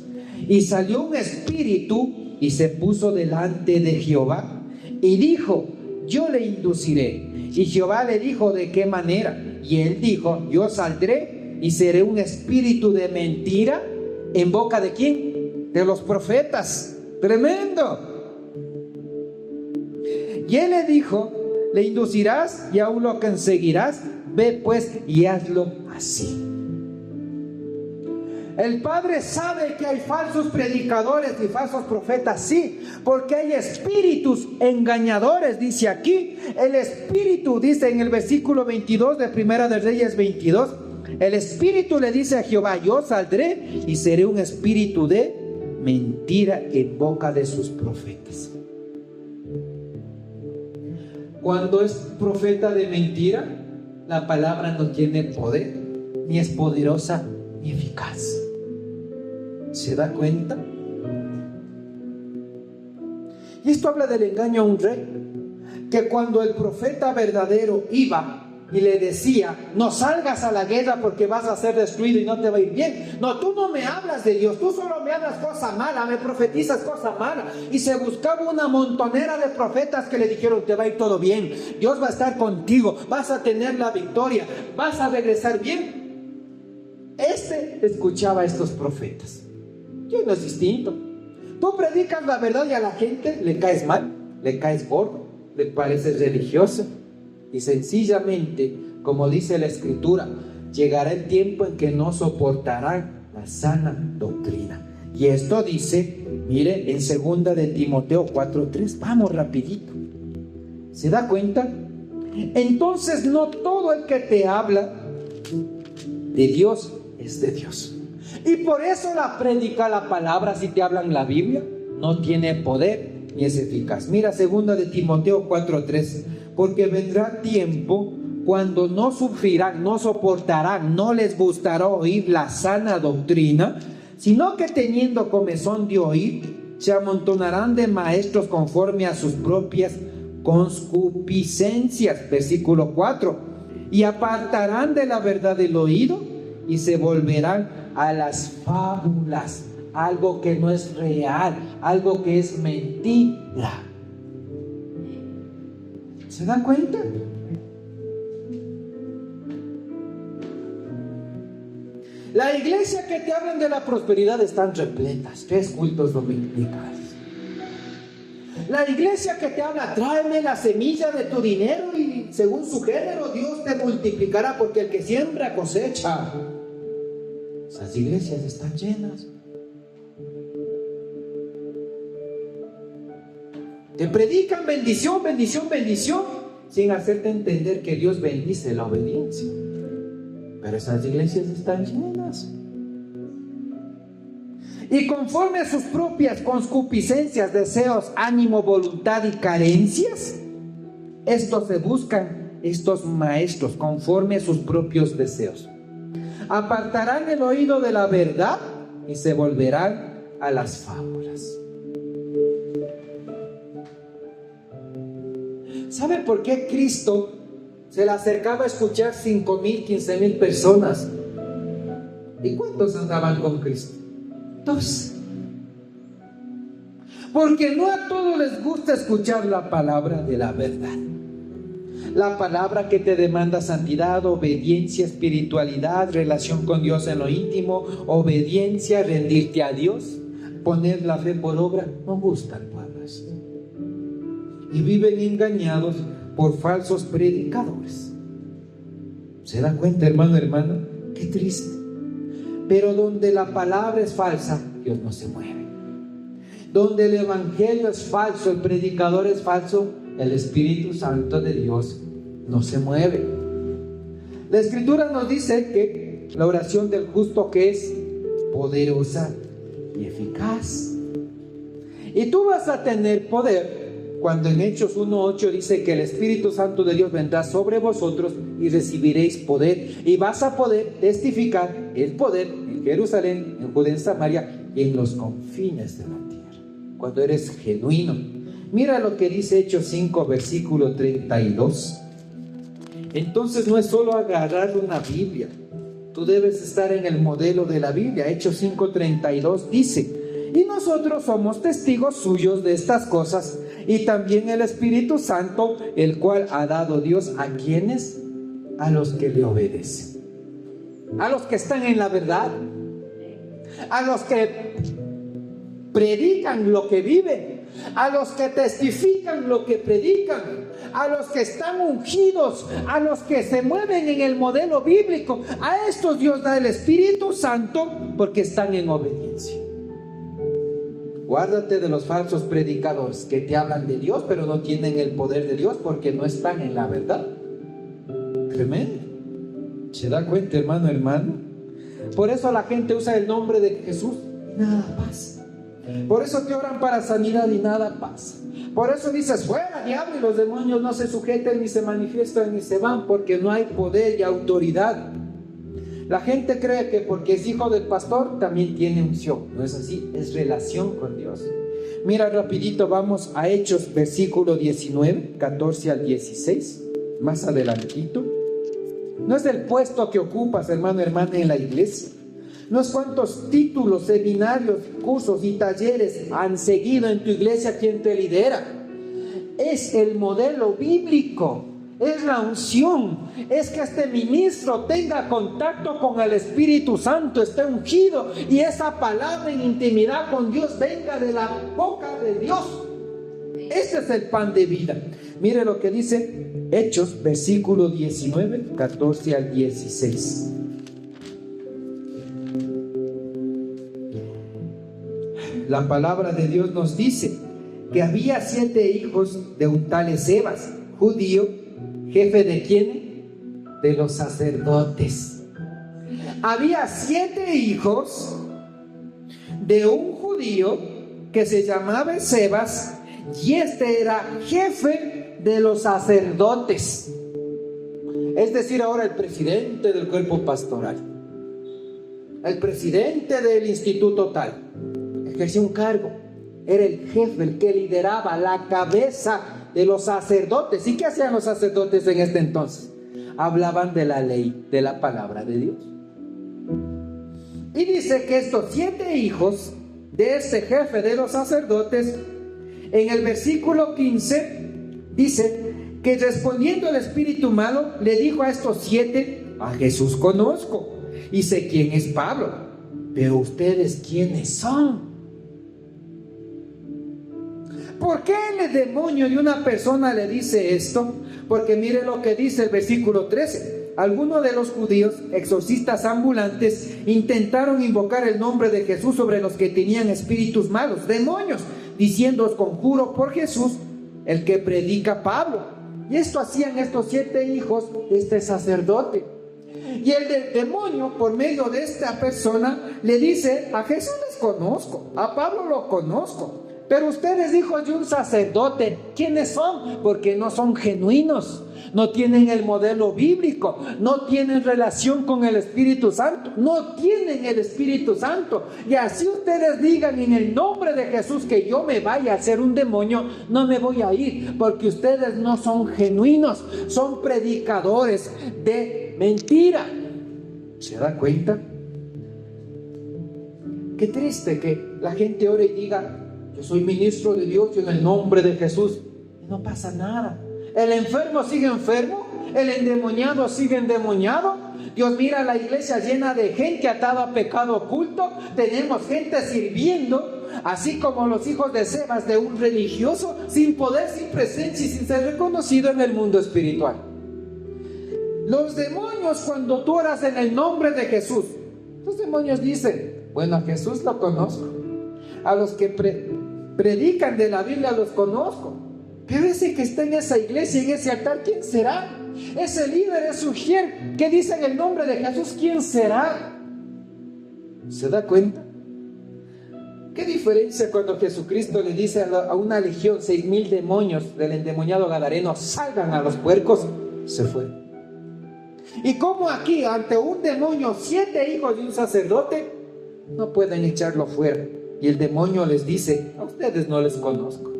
Y salió un espíritu y se puso delante de Jehová y dijo, yo le induciré. Y Jehová le dijo, ¿de qué manera? Y él dijo, yo saldré y seré un espíritu de mentira. ¿En boca de quién? De los profetas. Tremendo. Y él le dijo, le inducirás y aún lo conseguirás. Ve pues y hazlo así. El Padre sabe que hay falsos predicadores y falsos profetas, sí, porque hay espíritus engañadores, dice aquí. El espíritu, dice en el versículo 22 de Primera de Reyes 22, el espíritu le dice a Jehová, yo saldré y seré un espíritu de mentira en boca de sus profetas. Cuando es profeta de mentira, la palabra no tiene poder, ni es poderosa ni eficaz. ¿Se da cuenta? Y esto habla del engaño a un rey, que cuando el profeta verdadero iba y le decía, no salgas a la guerra porque vas a ser destruido y no te va a ir bien. No, tú no me hablas de Dios, tú solo me hablas cosa mala, me profetizas cosa mala. Y se buscaba una montonera de profetas que le dijeron, te va a ir todo bien, Dios va a estar contigo, vas a tener la victoria, vas a regresar bien. Escuchaba a estos profetas. Y no es distinto. Tú predicas la verdad y a la gente le caes mal, le caes gordo, le pareces religioso. Y sencillamente, como dice la Escritura, llegará el tiempo en que no soportarán la sana doctrina. Y esto dice, mire, en 2 de Timoteo 4:3. Vamos rapidito. ¿Se da cuenta? Entonces no todo el que te habla de Dios es de Dios. Y por eso la prédica, la palabra, si te hablan la Biblia, no tiene poder ni es eficaz. Mira 2 de Timoteo 4:3. Porque vendrá tiempo cuando no sufrirán, no soportarán, no les gustará oír la sana doctrina, sino que teniendo comezón de oír, se amontonarán de maestros conforme a sus propias concupiscencias. Versículo 4. Y apartarán de la verdad el oído y se volverán a las fábulas, algo que no es real, algo que es mentira. ¿Se dan cuenta? La iglesia que te hablan de la prosperidad están repletas, 3 cultos dominicales. La iglesia que te habla, tráeme la semilla de tu dinero y según su género Dios te multiplicará, porque el que siembra cosecha. Esas iglesias están llenas. Te predican bendición, bendición, bendición, sin hacerte entender que Dios bendice la obediencia. Pero esas iglesias están llenas. Y conforme a sus propias concupiscencias, deseos, ánimo, voluntad y carencias, estos se buscan, estos maestros, conforme a sus propios deseos. Apartarán el oído de la verdad y se volverán a las fábulas. ¿Sabe por qué Cristo se le acercaba a escuchar 5,000, 15,000 personas? ¿Y cuántos andaban con Cristo? 2. Porque no a todos les gusta escuchar la palabra de la verdad. La palabra que te demanda santidad, obediencia, espiritualidad, relación con Dios en lo íntimo, obediencia, rendirte a Dios, poner la fe por obra, no gustan, padres. Y viven engañados por falsos predicadores. ¿Se da cuenta, hermano, hermana? Qué triste. Pero donde la palabra es falsa, Dios no se mueve. Donde el evangelio es falso, el predicador es falso, el Espíritu Santo de Dios no se mueve. La Escritura nos dice que la oración del justo, que es poderosa y eficaz. Y tú vas a tener poder cuando en Hechos 1:8 dice que el Espíritu Santo de Dios vendrá sobre vosotros y recibiréis poder. Y vas a poder testificar el poder en Jerusalén, en Judea, en Samaria y en los confines de la tierra. Cuando eres genuino. Mira lo que dice Hechos 5, versículo 32. Entonces no es solo agarrar una Biblia. Tú debes estar en el modelo de la Biblia. Hechos 5:32 dice: y nosotros somos testigos suyos de estas cosas, y también el Espíritu Santo, el cual ha dado Dios a quienes, a los que le obedecen, a los que están en la verdad, a los que predican lo que viven, a los que testifican lo que predican, a los que están ungidos, a los que se mueven en el modelo bíblico. A estos Dios da el Espíritu Santo porque están en obediencia. Guárdate de los falsos predicadores que te hablan de Dios, pero no tienen el poder de Dios porque no están en la verdad. Tremendo. ¿Se da cuenta, hermano, hermano? Por eso la gente usa el nombre de Jesús y nada pasa. Por eso te oran para sanidad y nada pasa. Por eso dices, fuera diablo, y los demonios no se sujetan, ni se manifiestan, ni se van, porque no hay poder y autoridad. La gente cree que porque es hijo del pastor también tiene unción. No es así, es relación con Dios. Mira rapidito, vamos a Hechos, versículo 19, 14 al 16, más adelantito. No es el puesto que ocupas, hermano, hermana, en la iglesia. No es cuántos títulos, seminarios, cursos y talleres han seguido en tu iglesia quien te lidera. Es el modelo bíblico. Es la unción, es que este ministro tenga contacto con el Espíritu Santo, esté ungido y esa palabra en intimidad con Dios venga de la boca de Dios. Ese es el pan de vida. Mire lo que dice Hechos, versículo 19, 14 al 16. la palabra de Dios nos dice que había 7 hijos de un tal Escevas, judío, jefe de ¿quién? De los sacerdotes. Había 7 hijos de un judío que se llamaba Escevas, y este era jefe de los sacerdotes. Es decir, ahora el presidente del cuerpo pastoral, el presidente del instituto tal, ejercía un cargo, era el jefe, el que lideraba, la cabeza de los sacerdotes. ¿Y qué hacían los sacerdotes en este entonces? Hablaban de la ley, de la palabra de Dios. Y dice que estos 7 hijos de este jefe de los sacerdotes, en el versículo 15, dice que respondiendo el espíritu malo, le dijo a estos 7, a Jesús conozco y sé quién es Pablo, pero ustedes ¿quiénes son? ¿Por qué el demonio de una persona le dice esto? Porque mire lo que dice el versículo 13. Algunos de los judíos, exorcistas ambulantes, intentaron invocar el nombre de Jesús sobre los que tenían espíritus malos, demonios, diciendo: os conjuro por Jesús, el que predica Pablo. Y esto hacían estos 7 hijos de este sacerdote. Y el demonio, por medio de esta persona, le dice: a Jesús les conozco, a Pablo lo conozco, pero ustedes, hijos de un sacerdote, ¿quiénes son? Porque no son genuinos, no tienen el modelo bíblico, no tienen relación con el Espíritu Santo, no tienen el Espíritu Santo. Y así ustedes digan en el nombre de Jesús que yo me vaya a hacer un demonio, no me voy a ir, porque ustedes no son genuinos, son predicadores de mentira. ¿Se da cuenta? Qué triste que la gente ore y diga: yo soy ministro de Dios en el nombre de Jesús. Y no pasa nada. El enfermo sigue enfermo, el endemoniado sigue endemoniado. Dios mira la iglesia llena de gente atada a pecado oculto. Tenemos gente sirviendo, así como los hijos de Sebas, de un religioso, sin poder, sin presencia y sin ser reconocido en el mundo espiritual. Los demonios, cuando tú oras en el nombre de Jesús, los demonios dicen: bueno, a Jesús lo conozco, a los que predican de la Biblia los conozco, pero ese que está en esa iglesia, en ese altar, ¿quién será? Ese líder, ese ujier que dice en el nombre de Jesús, ¿quién será? ¿Se da cuenta? ¿Qué diferencia cuando Jesucristo le dice a una legión, 6,000 demonios del endemoniado gadareno, salgan a los puercos? Se fue. Y como aquí, ante un demonio, 7 hijos de un sacerdote no pueden echarlo fuera. Y el demonio les dice: a ustedes no les conozco.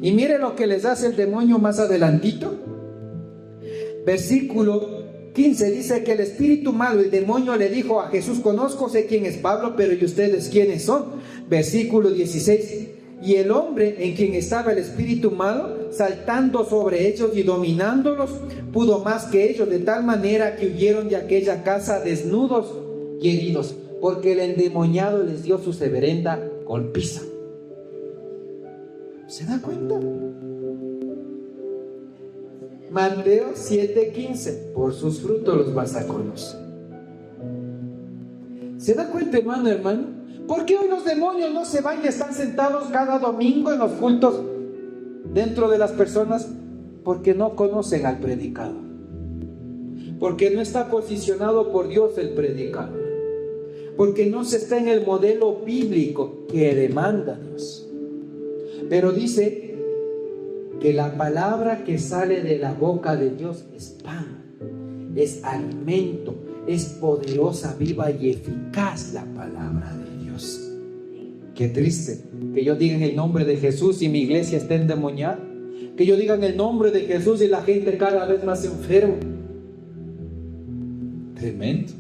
Y mire lo que les hace el demonio más adelantito. Versículo 15 dice que el espíritu malo, el demonio, le dijo a Jesús: conozco, sé quién es Pablo, pero ¿y ustedes quiénes son? Versículo 16. Y el hombre en quien estaba el espíritu malo, saltando sobre ellos y dominándolos, pudo más que ellos, de tal manera que huyeron de aquella casa desnudos y heridos, porque el endemoniado les dio su severenda golpiza. ¿Se da cuenta? Mateo 7:15: por sus frutos los vas a conocer. ¿Se da cuenta, hermano? ¿Por qué hoy los demonios no se van y están sentados cada domingo en los cultos dentro de las personas? Porque no conocen al predicador, porque no está posicionado por Dios el predicador, porque no se está en el modelo bíblico que demanda Dios. Pero dice que la palabra que sale de la boca de Dios es pan, es alimento, es poderosa, viva y eficaz la palabra de Dios. Qué triste que yo diga en el nombre de Jesús y mi iglesia esté endemoniada, que yo diga en el nombre de Jesús y la gente cada vez más enferma. Tremendo.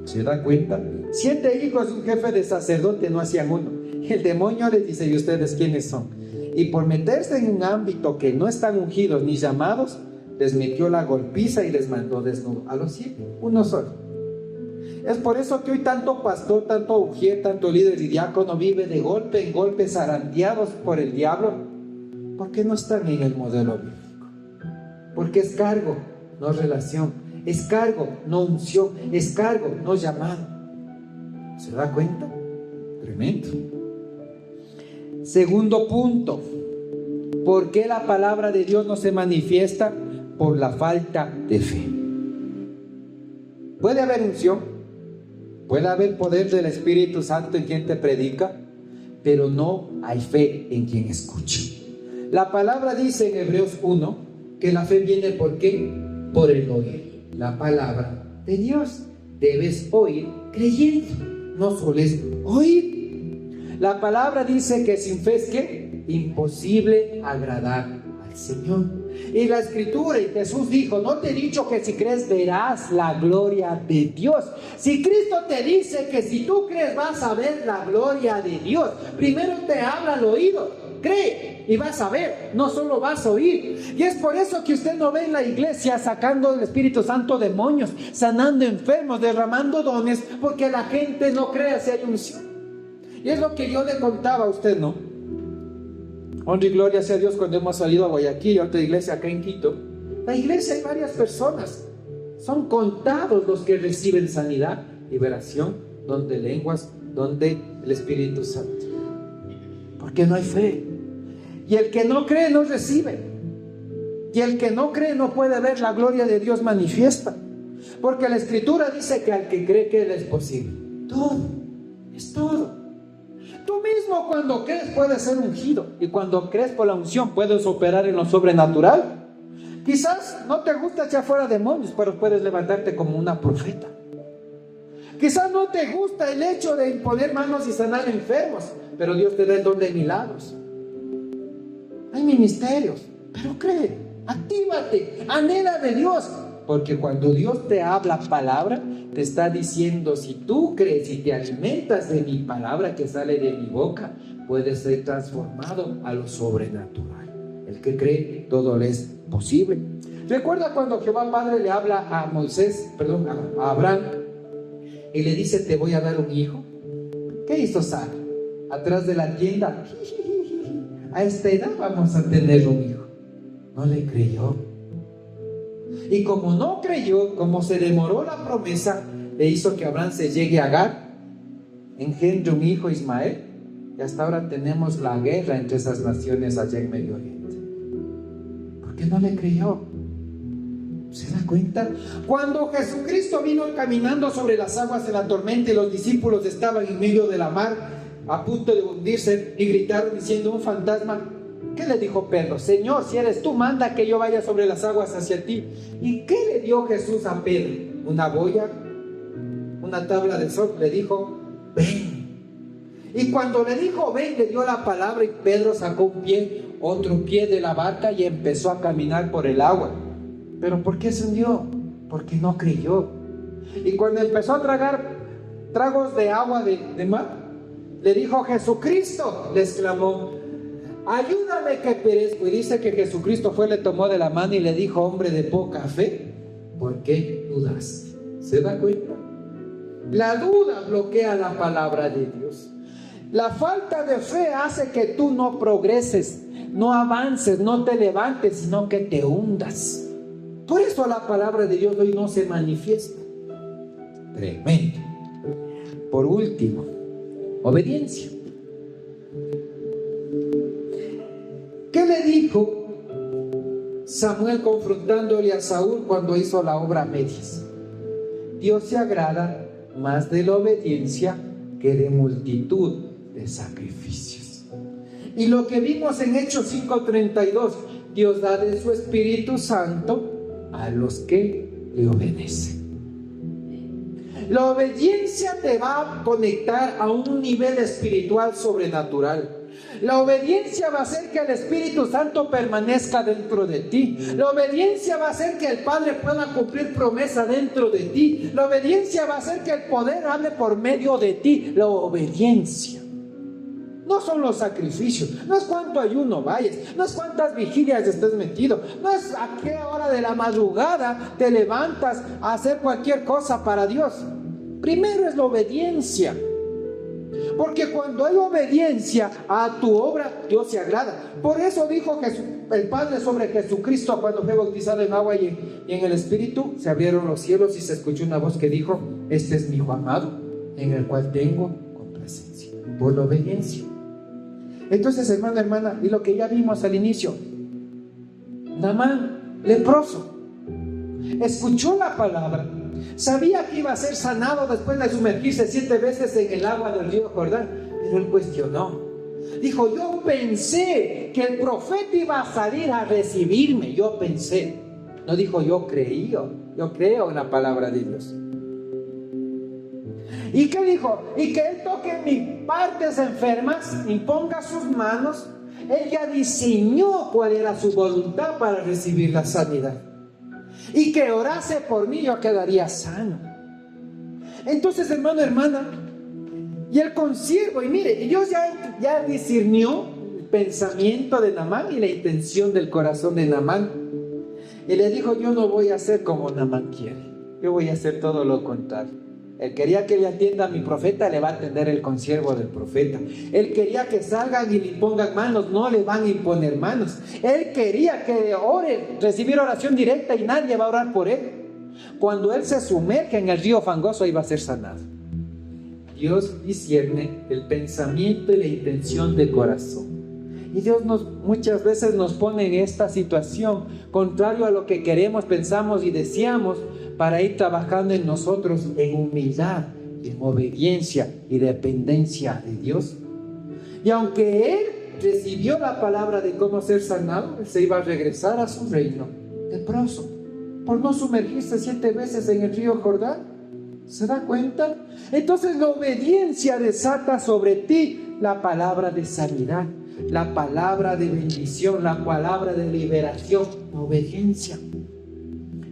¿Se da cuenta? 7 hijos de un jefe de sacerdote no hacían uno. El demonio les dice: ¿y ustedes quiénes son? Y por meterse en un ámbito que no están ungidos ni llamados, les metió la golpiza y les mandó desnudo. A los 7, uno solo. Es por eso que hoy tanto pastor, tanto ujier, tanto líder y diácono vive de golpe en golpe, zarandeados por el diablo, porque no están en el modelo bíblico. Porque es cargo, no relación. Es cargo, no unción. Es cargo, no llamado. ¿Se da cuenta? Tremendo. Segundo punto, ¿por qué la palabra de Dios no se manifiesta? Por la falta de fe. Puede haber unción, puede haber poder del Espíritu Santo en quien te predica, pero no hay fe en quien escucha. La palabra dice en Hebreos 1 que la fe viene ¿por qué? Por el oír la palabra de Dios. Debes oír creyendo, no solo es oír. La palabra dice que sin fe es ¿qué? Imposible agradar al Señor. Y la Escritura, y Jesús dijo, no te he dicho que si crees verás la gloria de Dios. Si Cristo te dice que si tú crees vas a ver la gloria de Dios, primero te habla al oído. Cree y vas a ver, no solo vas a oír. Y es por eso que usted no ve en la iglesia sacando del Espíritu Santo demonios, sanando enfermos, derramando dones, porque la gente no cree si hay unción. Y es lo que yo le contaba a usted, ¿no? Honra y gloria sea a Dios cuando hemos salido a Guayaquil y a otra iglesia acá en Quito. La iglesia hay varias personas. Son contados los que reciben sanidad, liberación, don de lenguas, don del Espíritu Santo. Porque no hay fe. Y el que no cree no recibe. Y el que no cree no puede ver la gloria de Dios manifiesta. Porque la Escritura dice que al que cree que Él es posible. Todo, es todo. Tú mismo cuando crees puedes ser ungido. Y cuando crees por la unción puedes operar en lo sobrenatural. Quizás no te gusta echar fuera demonios, pero puedes levantarte como una profeta. Quizás no te gusta el hecho de imponer manos y sanar enfermos, pero Dios te da el don de milagros. Hay ministerios, pero cree, actívate, anhela de Dios. Porque cuando Dios te habla palabra, te está diciendo, si tú crees y te alimentas de mi palabra que sale de mi boca, puedes ser transformado a lo sobrenatural. El que cree, todo le es posible. Recuerda cuando Jehová Padre le habla a a Abraham, y le dice, te voy a dar un hijo. ¿Qué hizo Sara? Atrás de la tienda, a esta edad vamos a tener un hijo. No le creyó. Y como no creyó, como se demoró la promesa, le hizo que Abraham se llegue a Agar, engendre un hijo Ismael, y hasta ahora tenemos la guerra entre esas naciones allá en Medio Oriente. ¿Por qué no le creyó? ¿Se da cuenta? Cuando Jesucristo vino caminando sobre las aguas en la tormenta y los discípulos estaban en medio de la mar a punto de hundirse y gritaron diciendo, un fantasma. ¿Qué le dijo Pedro? Señor, si eres tú, manda que yo vaya sobre las aguas hacia ti. ¿Y qué le dio Jesús a Pedro? Una boya, una tabla de sol. Le dijo, ven. Y cuando le dijo ven, le dio la palabra y Pedro sacó un pie, otro pie de la barca y empezó a caminar por el agua. ¿Pero por qué se hundió? Porque no creyó. Y cuando empezó a tragar tragos de agua de mar, le dijo, Jesucristo, le exclamó, ayúdame que perezco. Y dice que Jesucristo fue, le tomó de la mano y le dijo, hombre de poca fe, ¿por qué dudas? ¿Se da cuenta? La duda bloquea la palabra de Dios. La falta de fe hace que tú no progreses, no avances, no te levantes, sino que te hundas. Por eso la palabra de Dios hoy no se manifiesta. Tremendo. Por último, obediencia. ¿Qué le dijo Samuel confrontándole a Saúl cuando hizo la obra a medias? Dios se agrada más de la obediencia que de multitud de sacrificios. Y lo que vimos en Hechos 5:32, Dios da de su Espíritu Santo a los que le obedecen. La obediencia te va a conectar a un nivel espiritual sobrenatural. La obediencia va a hacer que el Espíritu Santo permanezca dentro de ti. La obediencia va a hacer que el Padre pueda cumplir promesa dentro de ti. La obediencia va a hacer que el poder hable por medio de ti. La obediencia. No son los sacrificios, no es cuánto ayuno vayas, no es cuántas vigilias estés metido, no es a qué hora de la madrugada te levantas a hacer cualquier cosa para Dios. Primero es la obediencia. Porque cuando hay obediencia a tu obra, Dios se agrada. Por eso dijo el Padre sobre Jesucristo cuando fue bautizado en agua y en el Espíritu. Se abrieron los cielos y se escuchó una voz que dijo, este es mi Hijo amado, en el cual tengo complacencia. Por la obediencia. Entonces, hermano, hermana, y lo que ya vimos al inicio, Naamán, leproso, escuchó la palabra, sabía que iba a ser sanado después de sumergirse 7 veces en el agua del río Jordán, pero él cuestionó. Dijo, yo pensé que el profeta iba a salir a recibirme, yo pensé. No dijo, yo creo en la palabra de Dios. ¿Y qué dijo? Y que él toque mis partes enfermas, imponga sus manos. Él ya diseñó cuál era su voluntad para recibir la sanidad. Y que orase por mí, yo quedaría sano. Entonces, hermano, hermana, y el consiervo, y mire, Dios ya discernió el pensamiento de Naamán y la intención del corazón de Naamán. Y le dijo, yo no voy a hacer como Naamán quiere, yo voy a hacer todo lo contrario. Él quería que le atienda a mi profeta, le va a atender el consiervo del profeta. Él quería que salgan y le pongan manos, no le van a imponer manos. Él quería que ore, recibir oración directa y nadie va a orar por él. Cuando él se sumerge en el río fangoso, ahí va a ser sanado. Dios discierne el pensamiento y la intención del corazón. Y Dios muchas veces nos pone en esta situación, contrario a lo que queremos, pensamos y deseamos, para ir trabajando en nosotros en humildad, en obediencia y dependencia de Dios. Y aunque él recibió la palabra de cómo ser sanado, él se iba a regresar a su reino leproso, por no sumergirse 7 veces en el río Jordán. ¿Se da cuenta? Entonces la obediencia desata sobre ti la palabra de sanidad, la palabra de bendición, la palabra de liberación, la obediencia.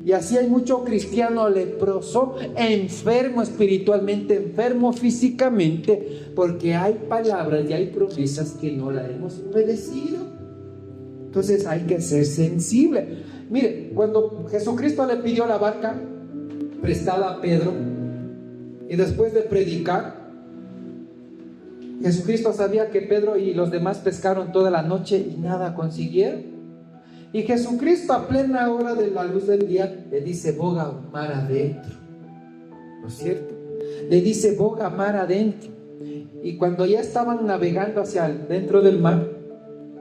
Y así hay mucho cristiano leproso, enfermo espiritualmente, enfermo físicamente, porque hay palabras y hay promesas que no las hemos obedecido. Entonces hay que ser sensible. Mire, cuando Jesucristo le pidió la barca prestada a Pedro, y después de predicar, Jesucristo sabía que Pedro y los demás pescaron toda la noche y nada consiguieron. Y Jesucristo, a plena hora de la luz del día, le dice, boga mar adentro. ¿No es cierto? Le dice, boga mar adentro. Y cuando ya estaban navegando hacia dentro del mar,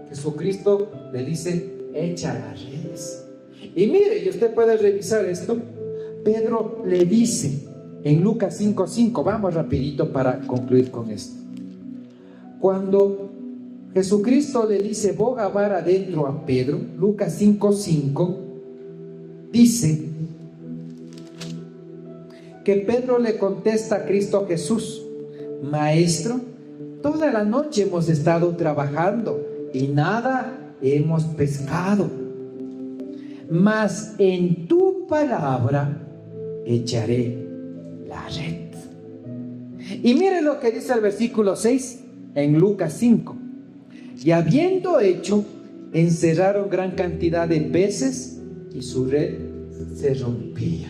Jesucristo le dice, echa las redes. Y mire, y usted puede revisar esto. Pedro le dice en Lucas 5:5, vamos rapidito para concluir con esto. Cuando Jesucristo le dice, boga mar adentro a Pedro, Lucas 5:5, dice que Pedro le contesta a Cristo Jesús, Maestro, toda la noche hemos estado trabajando y nada hemos pescado, mas en tu palabra echaré la red. Y mire lo que dice el versículo 6 en Lucas 5. Y habiendo hecho, encerraron gran cantidad de peces y su red se rompía.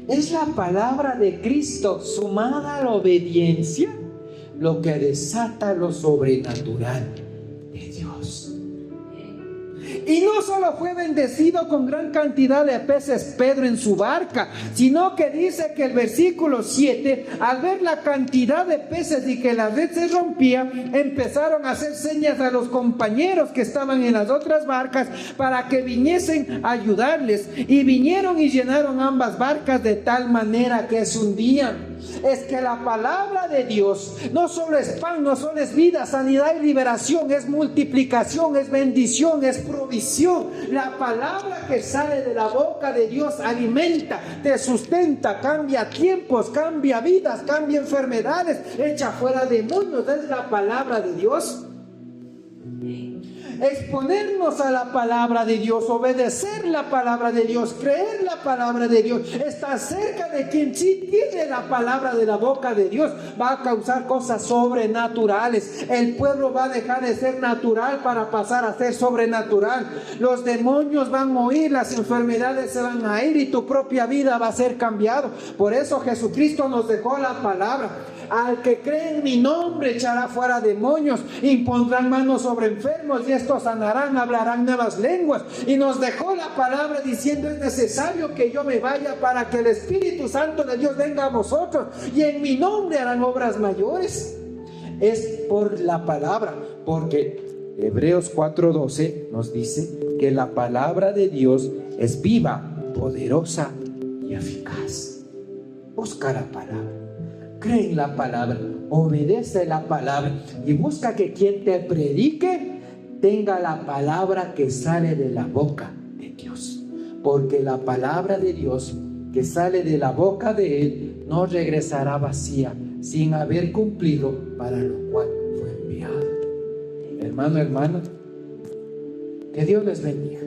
Es la palabra de Cristo sumada a la obediencia lo que desata lo sobrenatural de Dios. Y no solo fue bendecido con gran cantidad de peces Pedro en su barca, sino que dice que el versículo 7, al ver la cantidad de peces y que la red se rompía, empezaron a hacer señas a los compañeros que estaban en las otras barcas para que viniesen a ayudarles. Y vinieron y llenaron ambas barcas de tal manera que se hundían. Es que la palabra de Dios no solo es pan, no solo es vida, sanidad y liberación, es multiplicación, es bendición, es provisión. La palabra que sale de la boca de Dios alimenta, te sustenta, cambia tiempos, cambia vidas, cambia enfermedades, echa fuera demonios. Es la palabra de Dios. Exponernos a la palabra de Dios, obedecer la palabra de Dios, creer la palabra de Dios, estar cerca de quien sí tiene la palabra de la boca de Dios, va a causar cosas sobrenaturales. El pueblo va a dejar de ser natural para pasar a ser sobrenatural. Los demonios van a huir, las enfermedades se van a ir y tu propia vida va a ser cambiado. Por eso Jesucristo nos dejó la palabra. Al que cree en mi nombre echará fuera demonios, impondrán manos sobre enfermos y estos sanarán, hablarán nuevas lenguas. Y nos dejó la palabra diciendo, es necesario que yo me vaya para que el Espíritu Santo de Dios venga a vosotros y en mi nombre harán obras mayores. es por la palabra, porque Hebreos 4:12 nos dice que la palabra de Dios es viva, poderosa y eficaz. Busca la palabra, cree en la palabra, obedece la palabra y busca que quien te predique tenga la palabra que sale de la boca de Dios, porque la palabra de Dios que sale de la boca de Él no regresará vacía, sin haber cumplido para lo cual fue enviado. Hermano, hermana, que Dios les bendiga.